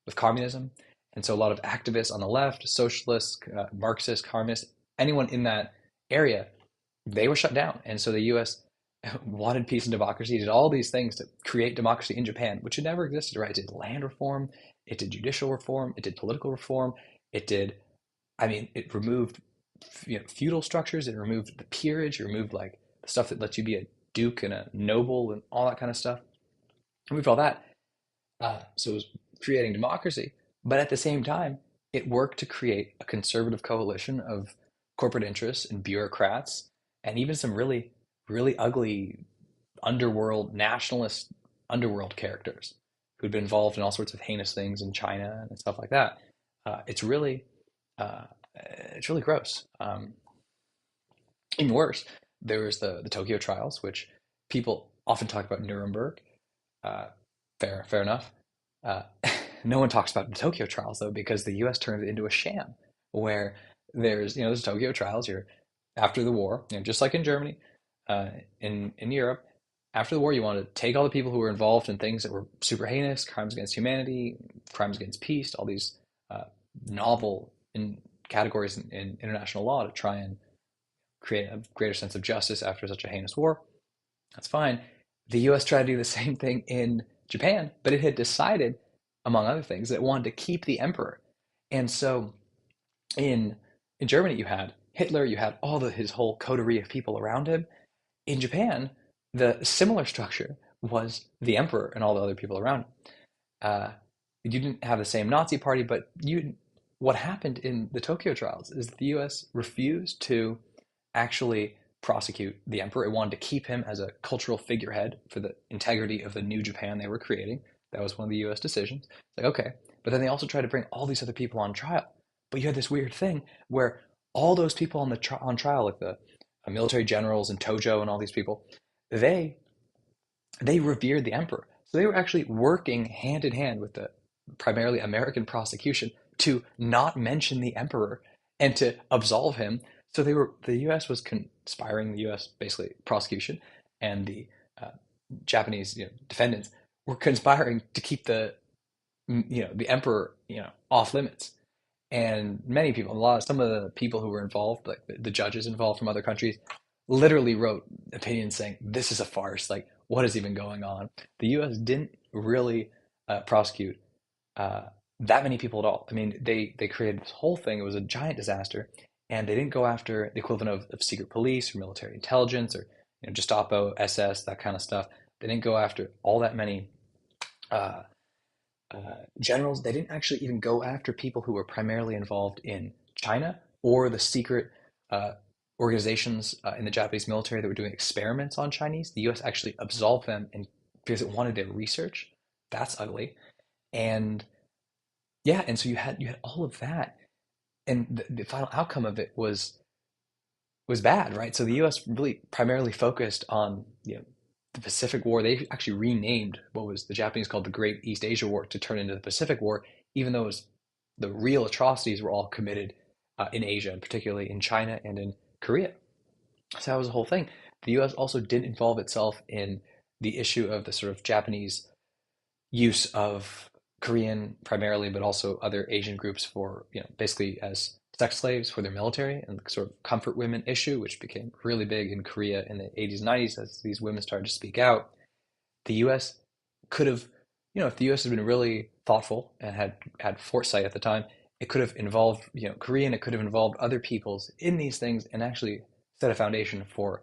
A: with communism, and so a lot of activists on the left, socialists, Marxists, communists, anyone in that area, they were shut down. And so the US wanted peace and democracy, did all these things to create democracy in Japan, which had never existed, right? It did land reform, it did judicial reform, it did political reform, it did, I mean, it removed feudal structures, it removed the peerage, it removed like the stuff that lets you be a duke and a noble and all that kind of stuff. It removed all that. So it was creating democracy, but at the same time, it worked to create a conservative coalition of corporate interests and bureaucrats, and even some really, really ugly underworld, nationalist underworld characters who'd been involved in all sorts of heinous things in China and stuff like that. Uh, it's really, uh, it's really gross. Even worse, there was the Tokyo trials, which people often talk about Nuremberg. Uh, fair enough. Uh, no one talks about the Tokyo trials though, because the U.S. turned it into a sham, where there's Tokyo trials. You're after the war, just like in Germany, uh, in Europe. After the war, you want to take all the people who were involved in things that were super heinous, crimes against humanity, crimes against peace, all these uh, novel categories in international law to try and create a greater sense of justice after such a heinous war. That's fine. The US tried to do the same thing in Japan, but it had decided, among other things, that it wanted to keep the emperor. And so in in Germany you had Hitler, you had his whole coterie of people around him. In Japan, the similar structure was the emperor and all the other people around him. You didn't have the same Nazi party, but you what happened in the Tokyo trials is that the US refused to actually prosecute the emperor. It wanted to keep him as a cultural figurehead for the integrity of the new Japan they were creating. That was one of the US decisions. It's like, okay. But then they also tried to bring all these other people on trial. But you had this weird thing where all those people on trial, like the military generals and Tojo and all these people, they they revered the emperor. So they were actually working hand in hand with the primarily American prosecution to not mention the emperor and to absolve him. So the U.S. was conspiring, the U.S. basically prosecution, and the uh, Japanese defendants were conspiring to keep the emperor off limits. And many people, some of the people who were involved, like the judges involved from other countries, literally wrote opinions saying this is a farce. Like, what is even going on? The U.S. didn't really prosecute uh, that many people at all. I mean, they created this whole thing. It was a giant disaster, and they didn't go after the equivalent of secret police or military intelligence or Gestapo, SS, that kind of stuff. They didn't go after all that many uh, generals. They didn't actually even go after people who were primarily involved in China or the secret uh, organizations in the Japanese military that were doing experiments on Chinese. The U.S. actually absolved them, and because it wanted their research. That's ugly. And yeah, and so you had all of that, and the final outcome of it was bad, right? So the U.S. really primarily focused on the Pacific War. They actually renamed what was the Japanese called the Great East Asia War to turn into the Pacific War, even though the real atrocities were all committed in Asia, and particularly in China and in Korea. So that was the whole thing. The U.S. also didn't involve itself in the issue of the sort of Japanese use of Korean primarily, but also other Asian groups for basically as sex slaves for their military and the sort of comfort women issue, which became really big in Korea in the 80s and 90s as these women started to speak out. The US could have, if the US had been really thoughtful and had foresight at the time, it could have involved, Korea, and it could have involved other peoples in these things and actually set a foundation for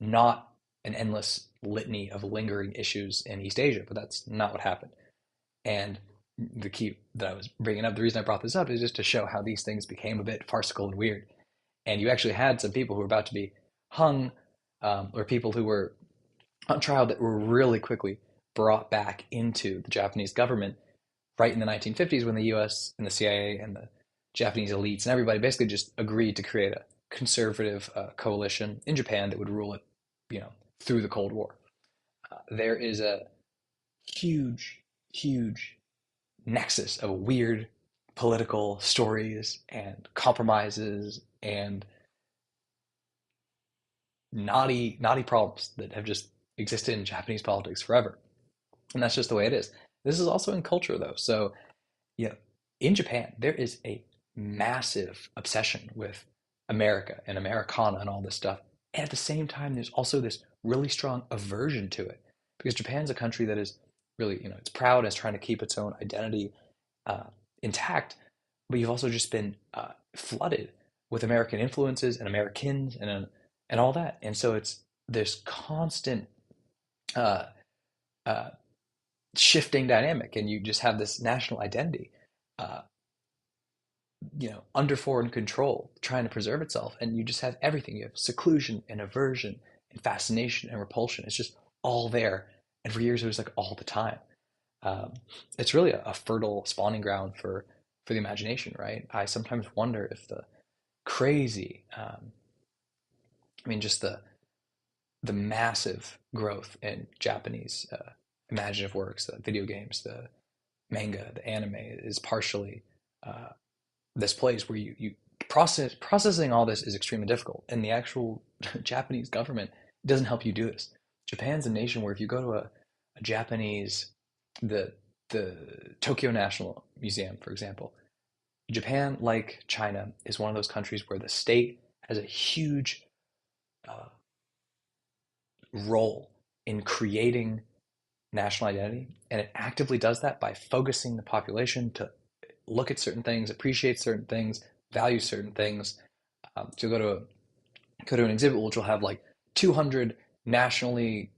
A: not an endless litany of lingering issues in East Asia. But that's not what happened. And the key that I was bringing up, the reason I brought this up is just to show how these things became a bit farcical and weird. And you actually had some people who were about to be hung, or people who were on trial that were really quickly brought back into the Japanese government right in the 1950s when the US and the CIA and the Japanese elites and everybody basically just agreed to create a conservative coalition in Japan that would rule it, through the Cold War. There is a huge, huge nexus of weird political stories and compromises and naughty problems that have just existed in Japanese politics forever. And that's just the way it is. This is also in culture though. So, you know, in Japan, there is a massive obsession with America and Americana and all this stuff. And at the same time, there's also this really strong aversion to it because Japan's a country that is really, it's proud and is trying to keep its own identity uh, intact. But you've also just been flooded with American influences and Americans and all that. And so it's this constant uh, uh, shifting dynamic, and you just have this national identity, uh, under foreign control, trying to preserve itself, and you just have everything. You have seclusion and aversion and fascination and repulsion. It's just all there, and for years it was like all the time. It's really a fertile spawning ground for the imagination, right? I sometimes wonder if the crazy, just the massive growth in Japanese imaginative works, the video games, the manga, the anime is partially uh, this place where you processing all this is extremely difficult, and the actual Japanese government doesn't help you do this. Japan's a nation where if you go to a Japanese the the Tokyo National Museum, for example, Japan, like China, is one of those countries where the state has a huge uh, role in creating national identity, and it actively does that by focusing the population to look at certain things, appreciate certain things, value certain things. So go to an exhibit which will have like 200 nationally,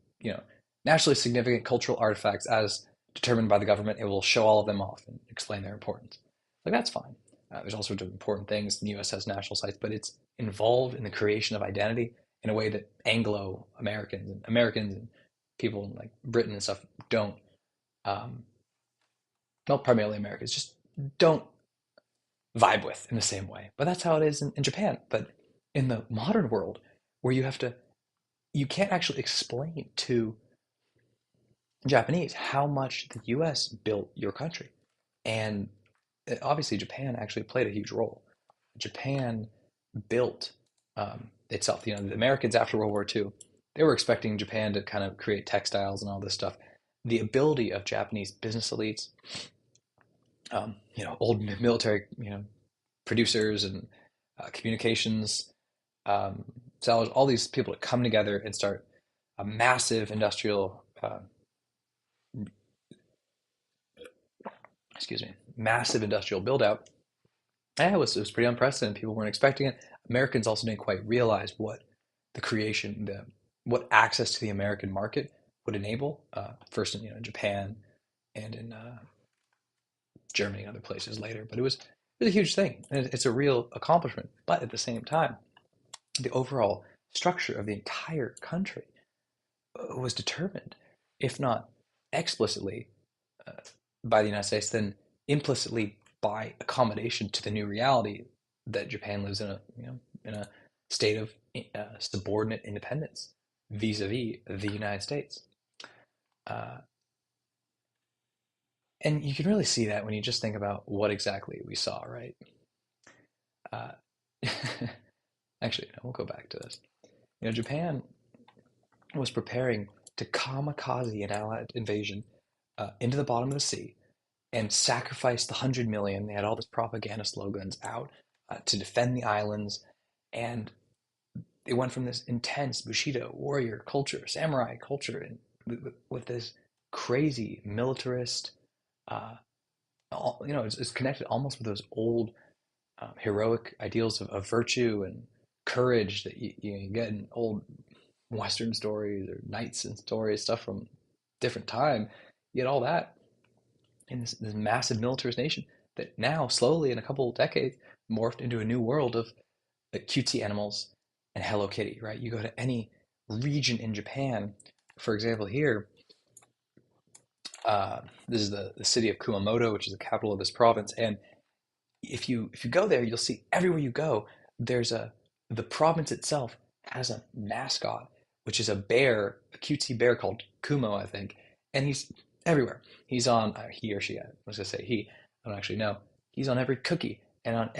A: nationally significant cultural artifacts as determined by the government. It will show all of them off and explain their importance. Like that's fine. There's all sorts of important things. The U.S. has national sites, but it's involved in the creation of identity in a way that Anglo Americans and people in like Britain and stuff don't. Um, well, primarily Americans just don't vibe with in the same way. But that's how it is in Japan. But in the modern world, where you can't actually explain to Japanese how much the US built your country. And obviously, Japan actually played a huge role. Japan built itself. The Americans after World War II, they were expecting Japan to kind of create textiles and all this stuff. The ability of Japanese business elites, old military, producers and communications sellers, all these people to come together and start a massive industrial, massive industrial build out. Yeah, it was pretty unprecedented. People weren't expecting it. Americans also didn't quite realize what the creation, what access to the American market would enable. First in Japan and in Germany and other places later. But it was a huge thing. And it's a real accomplishment. But at the same time, the overall structure of the entire country was determined, if not explicitly uh, by the United States, then implicitly by accommodation to the new reality that Japan lives in a state of subordinate independence vis-a-vis the United States. Uh, and you can really see that when you just think about what exactly we saw, right? Uh, Actually, no, we'll go back to this. Japan was preparing to kamikaze an Allied invasion into the bottom of the sea and sacrifice the 100 million. They had all this propaganda slogans out to defend the islands. And it went from this intense Bushido warrior culture, samurai culture, and with this crazy militarist, uh, it's connected almost with those old heroic ideals of virtue and courage that you get in old Western stories or knights and stories, stuff from different time. You get all that in this massive militarist nation that now slowly in a couple of decades morphed into a new world of cutesy animals and Hello Kitty, right? You go to any region in Japan, for example, here, this is the city of Kumamoto, which is the capital of this province, and if you go there, you'll see everywhere you go, there's the province itself has a mascot, which is a bear, a cutesy bear called Kumo, I think, and he's everywhere. He's on he or she. I was gonna say he. I don't actually know. He's on every cookie and on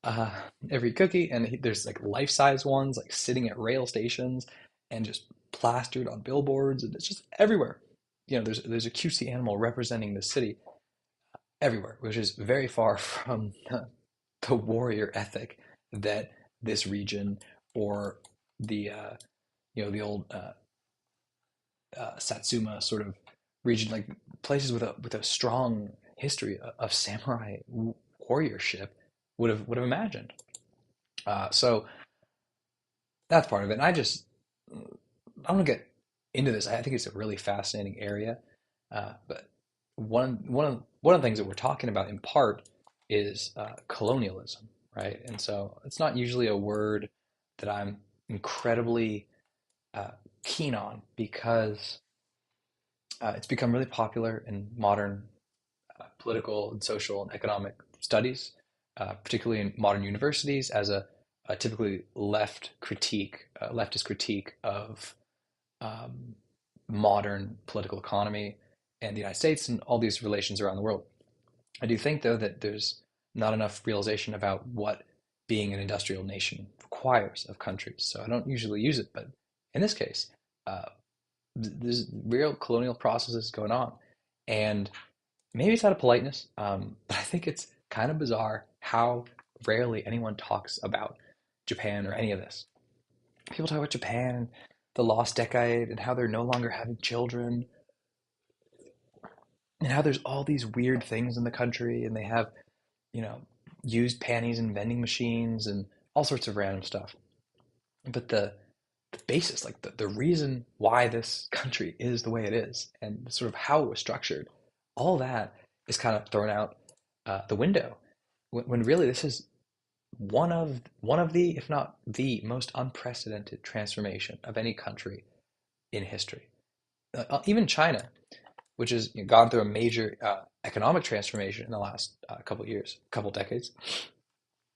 A: uh, every cookie, and there's like life-size ones like sitting at rail stations and just plastered on billboards, and it's just everywhere. There's a cutesy animal representing the city everywhere, which is very far from the warrior ethic that this region or the the old Satsuma sort of region, like places with a strong history of samurai warriorship would have imagined. So that's part of it. And I want to get into this. I think it's a really fascinating area, but one of the things that we're talking about in part is colonialism, right? And so it's not usually a word that I'm incredibly uh, keen on because it's become really popular in modern political and social and economic studies, particularly in modern universities, as a typically leftist critique of um, modern political economy and the United States and all these relations around the world. I do think, though, that there's not enough realization about what being an industrial nation requires of countries. So I don't usually use it, but in this case, uh, there's real colonial processes going on. And maybe it's out of politeness, but I think it's kind of bizarre how rarely anyone talks about Japan or any of this. People talk about Japan, the lost decade, and how they're no longer having children, and how there's all these weird things in the country, and they have, you know, used panties and vending machines and all sorts of random stuff. But the basis, like the reason why this country is the way it is, and sort of how it was structured, all that is kind of thrown out the window. When really this is one of the, if not the most unprecedented transformation of any country in history. Even China, which has gone through a major economic transformation in the last couple of years, couple decades.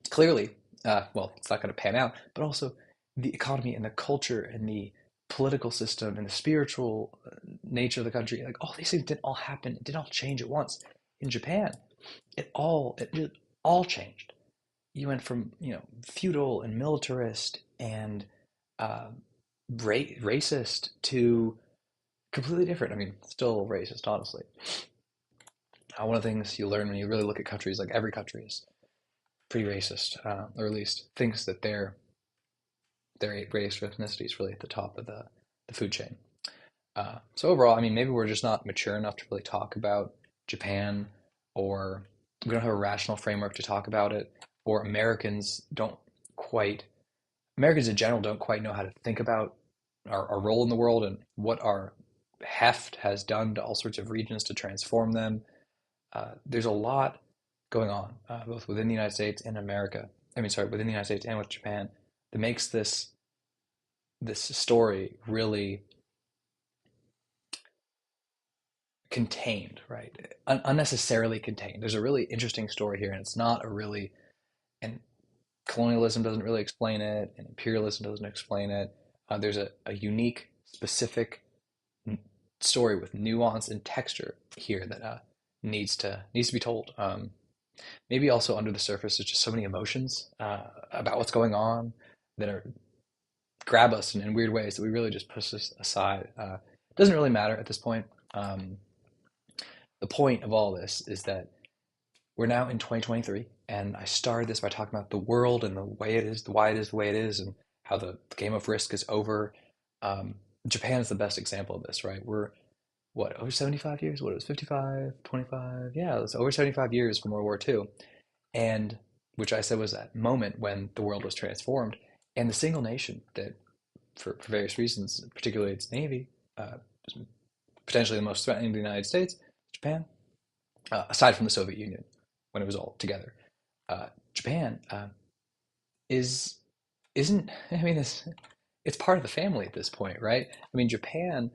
A: Clearly, well, it's not going to pan out, but also the economy and the culture and the political system and the spiritual nature of the country, like all these things didn't all happen, it didn't all change at once. In Japan, it just all changed. You went from, feudal and militarist and uh, racist to completely different. I mean, still racist, honestly. One of the things you learn when you really look at countries, like every country is pretty racist, or at least thinks that their race or ethnicity is really at the top of the food chain. So overall, I mean, maybe we're just not mature enough to really talk about Japan, or we don't have a rational framework to talk about it, or Americans in general don't quite know how to think about our role in the world and what our heft has done to all sorts of regions to transform them. There's a lot going on, both within the United States and America. I mean, sorry, within the United States and with Japan, that makes this story really contained, right? Unnecessarily contained. There's a really interesting story here, and it's not a really, and colonialism doesn't really explain it, and imperialism doesn't explain it. There's a unique, specific story with nuance and texture here that needs to be told. Maybe also under the surface, there's just so many emotions about what's going on that are grab us in weird ways that we really just push this aside. It doesn't really matter at this point. The point of all this is that we're now in 2023, and I started this by talking about the world and the way it is, why it is the way it is, and how the game of risk is over. Um, Japan is the best example of this, right? We're what, over 75 years? What, it was 55, 25? Yeah, it was over 75 years from World War II. And which I said was that moment when the world was transformed. And the single nation that, for various reasons, particularly its navy, was potentially the most threatening to the United States, Japan, aside from the Soviet Union when it was all together. Japan is isn't I mean it's part of the family at this point, right? I mean, Japan,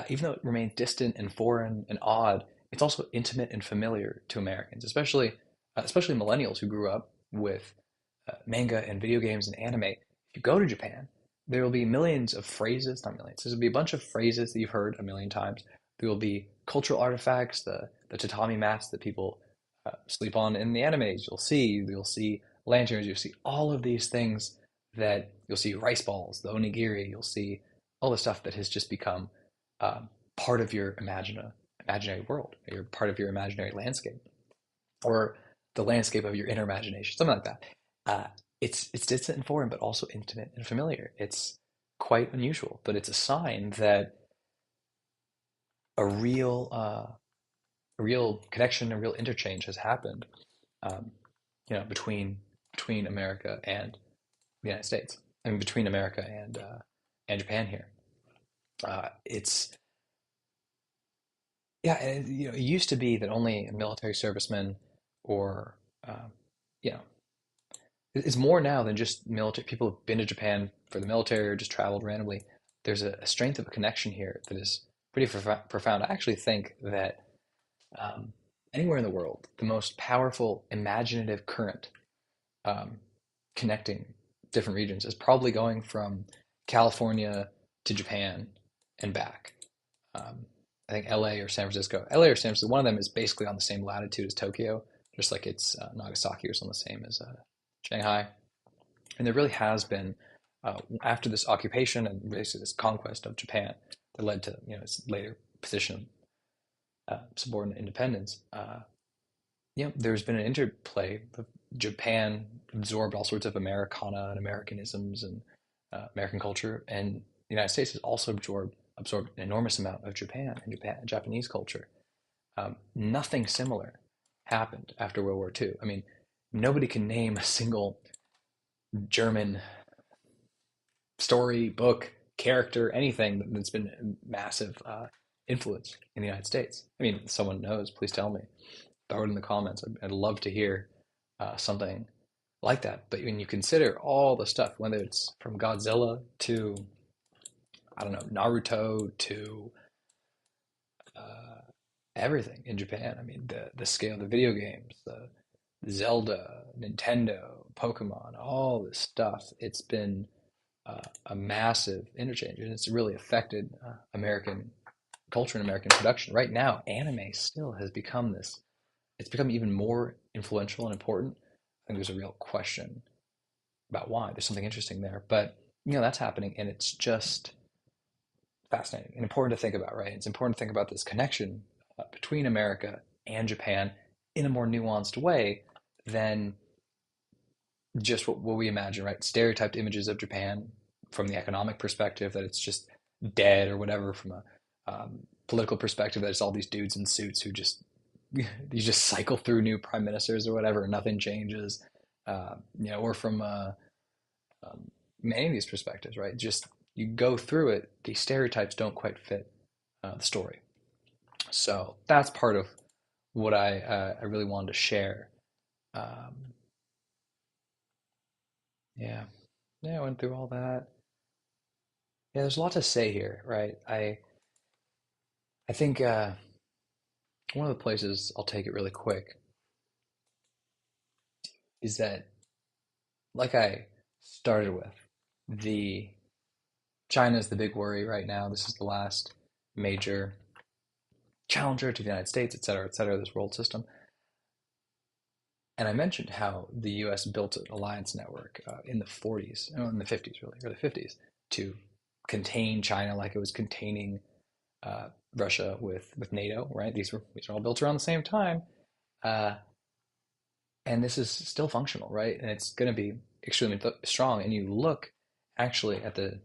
A: even though it remains distant and foreign and odd, it's also intimate and familiar to Americans, especially millennials who grew up with manga and video games and anime. If you go to Japan, there will be millions of phrases, not millions. There'll be a bunch of phrases that you've heard a million times. There will be cultural artifacts, the tatami mats that people sleep on in the animes. You'll see lanterns. You'll see all of these things that you'll see rice balls, the onigiri. You'll see all the stuff that has just become part of your imaginary world, or part of your imaginary landscape, or the landscape of your inner imagination, something like that. Uh, it's distant and foreign, but also intimate and familiar. It's quite unusual, but it's a sign that a real connection, a real interchange has happened, um, between America and the United States. I mean, between America and Japan here. It's Yeah, and it used to be that only military servicemen or um, you know, it's more now than just military. People have been to Japan for the military or just traveled randomly. There's a strength of a connection here that is pretty profound. I actually think that um, anywhere in the world, the most powerful imaginative current um, connecting different regions is probably going from California to Japan and back. Um, I think LA or San Francisco. LA or San Francisco, one of them is basically on the same latitude as Tokyo, just like it's Nagasaki was on the same as Shanghai. And there really has been, after this occupation and basically this conquest of Japan that led to its later position of subordinate independence, there's been an interplay. Japan absorbed all sorts of Americana and Americanisms and American culture, and the United States has also absorbed an enormous amount of Japanese culture. Nothing similar happened after World War II. I mean, nobody can name a single German story, book, character, anything that's been massive influence in the United States. I mean, if someone knows, please tell me. Throw it in the comments. I'd love to hear something like that. But when you consider all the stuff, whether it's from Godzilla to, I don't know, Naruto to uh, everything in Japan. I mean, the scale of the video games, the Zelda, Nintendo, Pokemon, all this stuff. It's been a massive interchange, and it's really affected American culture and American production. Right now, anime still has become this. It's become even more influential and important. I think there's a real question about why. There's something interesting there, but that's happening, and it's just fascinating and important to think about, right? It's important to think about this connection between America and Japan in a more nuanced way than just what we imagine, right? Stereotyped images of Japan from the economic perspective, that it's just dead or whatever, from a political perspective, that it's all these dudes in suits who just you just cycle through new prime ministers or whatever, and nothing changes. Or from many of these perspectives, right? Just you go through it, these stereotypes don't quite fit the story. So that's part of what I really wanted to share. Um, yeah, yeah, I went through all that. Yeah, there's a lot to say here, right? I think one of the places I'll take it really quick is that, like I started with, the China is the big worry right now. This is the last major challenger to the United States, et cetera, this world system. And I mentioned how the U.S. built an alliance network in the 40s, no, in the 50s, really, or the 50s, to contain China like it was containing Russia with NATO, right? These are all built around the same time. Uh, and this is still functional, right? And it's going to be extremely strong. And you look actually at the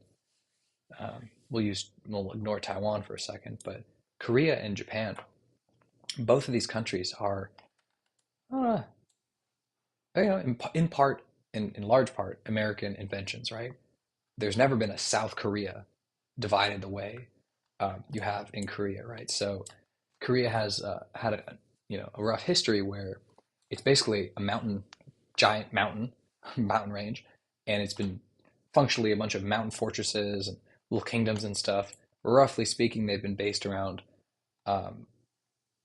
A: we'll ignore Taiwan for a second, but Korea and Japan, both of these countries are, uh, in part, in large part, American inventions, right? There's never been a South Korea divided the way you have in Korea, right? So Korea has had a rough history where it's basically a giant mountain, mountain range, and it's been functionally a bunch of mountain fortresses and little kingdoms and stuff. Roughly speaking, they've been based around um,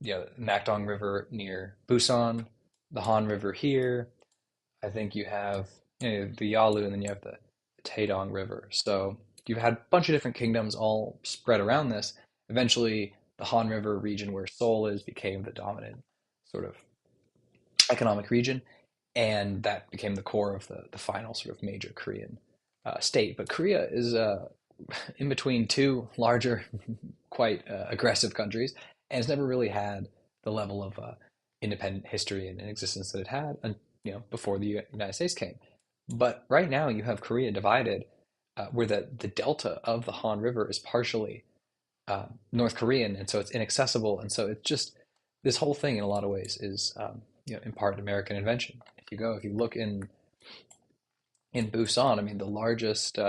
A: Nakdong River near Busan, the Han River here. I think you have the Yalu, and then you have the Taedong River. So you've had a bunch of different kingdoms all spread around this. Eventually, the Han River region where Seoul is became the dominant sort of economic region, and that became the core of the final sort of major Korean state. But Korea is in between two larger, quite aggressive countries, and it's never really had the level of independent history and existence that it had, before the United States came. But right now, you have Korea divided, where the delta of the Han River is partially North Korean, and so it's inaccessible, and so it's just this whole thing in a lot of ways is in part American invention. If you look in Busan, I mean the largest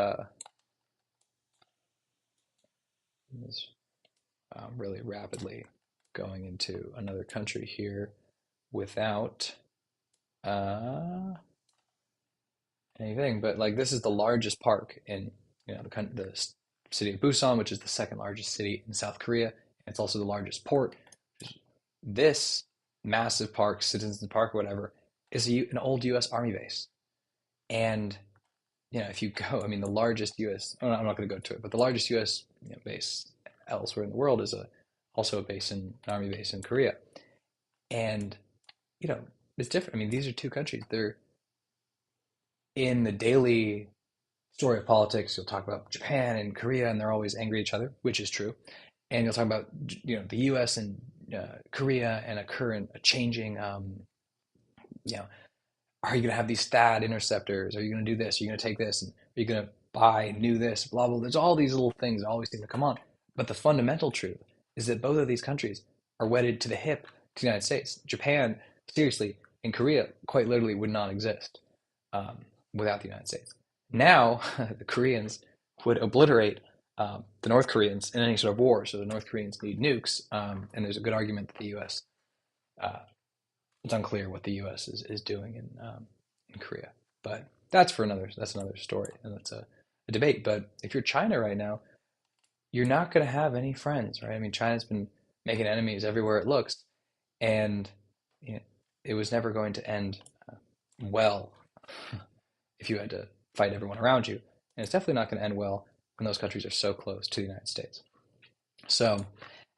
A: is really rapidly going into another country here without uh, anything, but like this is the largest park in the city of Busan, which is the second largest city in South Korea. It's also the largest port. This massive park, Citizens Park, or whatever, is an old U.S. Army base. And if you go, I mean, the largest U.S. Oh, no, I'm not going to go to it, but the largest U.S. Base elsewhere in the world is also a base in an army base in Korea. And you know, it's different. I mean, these are two countries. They're in the daily story of politics. You'll talk about Japan and Korea, and they're always angry at each other, which is true. And you'll talk about the U.S. and Korea and a changing you know are you going to have these THAAD interceptors? Are you going to do this? Are you going to take this? And are you going to buy new this? Blah, blah. There's all these little things that always seem to come on. But the fundamental truth is that both of these countries are wedded to the hip to the United States. Japan, seriously, and Korea quite literally would not exist um, without the United States. Now, the Koreans would obliterate the North Koreans in any sort of war. So the North Koreans need nukes. And there's a good argument that the U.S. Uh, it's unclear what the U.S. is doing in Korea, but that's another story, and that's a debate. But if you're China right now, you're not going to have any friends, right? I mean, China's been making enemies everywhere it looks, and you know, it was never going to end well if you had to fight everyone around you, and it's definitely not going to end well when those countries are so close to the United States. So,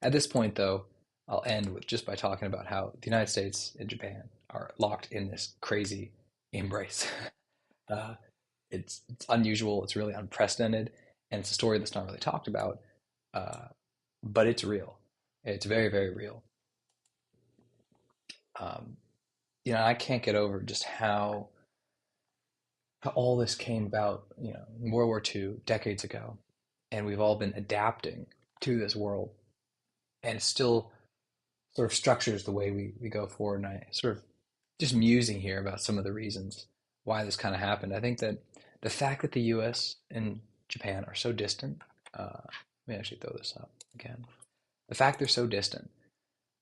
A: at this point, though, I'll end with just by talking about how the United States and Japan are locked in this crazy embrace. uh, it's unusual, it's really unprecedented, and it's a story that's not really talked about, uh, but it's real. It's very, very real. Um, I can't get over just how all this came about, in World War II, decades ago, and we've all been adapting to this world, and it still sort of structures the way we go forward. And I sort of just musing here about some of the reasons why this kind of happened. I think that the fact that the U.S. and Japan are so distant, let me actually throw this up again. The fact they're so distant,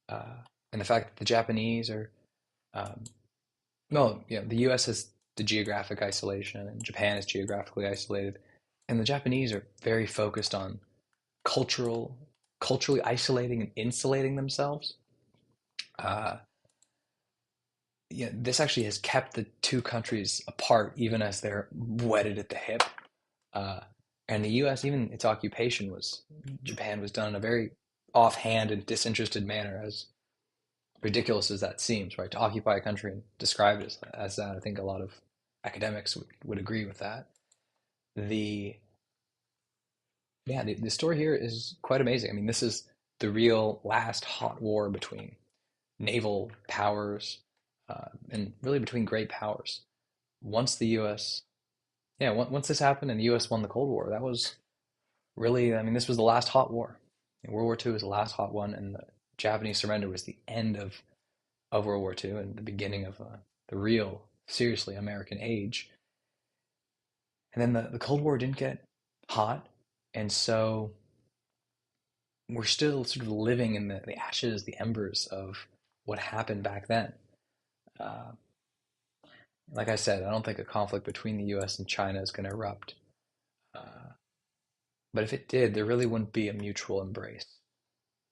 A: and the fact that the Japanese are, um, well, the U.S. has the geographic isolation, and Japan is geographically isolated, and the Japanese are very focused on cultural, culturally isolating and insulating themselves. Uh, this actually has kept the two countries apart, even as they're wedded at the hip. Uh, and the U.S., even its occupation Japan was done in a very offhand and disinterested manner, as ridiculous as that seems, right? To occupy a country and describe it as that, I think a lot of academics would agree with that. The the story here is quite amazing. I mean, this is the real last hot war between naval powers and really between great powers. Once the U.S. Yeah, once this happened and the U.S. won the Cold War, that was really, I mean, this was the last hot war. World War II was the last hot one, and the Japanese surrender was the end of World War II and the beginning of the real, seriously American age. And then the Cold War didn't get hot, and so we're still sort of living in the ashes, the embers of what happened back then. Uh, like I said, I don't think a conflict between the US and China is going to erupt. Uh, but if it did, there really wouldn't be a mutual embrace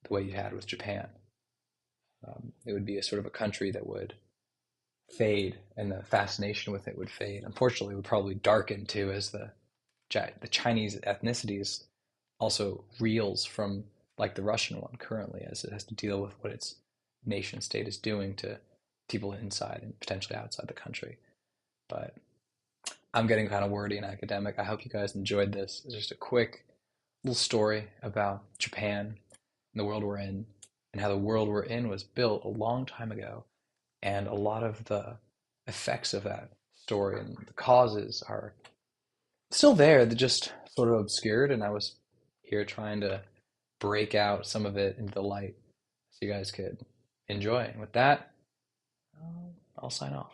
A: the way you had with Japan. It would be a sort of a country that would fade, and the fascination with it would fade. Unfortunately, it would probably darken too as the Chinese ethnicities also reels from like the Russian one currently, as it has to deal with what its nation state is doing to people inside and potentially outside the country. But I'm getting kind of wordy and academic. I hope you guys enjoyed this. It's just a quick little story about Japan and the world we're in, and how the world we're in was built a long time ago, and a lot of the effects of that story and the causes are still there. They're just sort of obscured, and I was here trying to break out some of it into the light so you guys could enjoy. And with that, I'll sign off.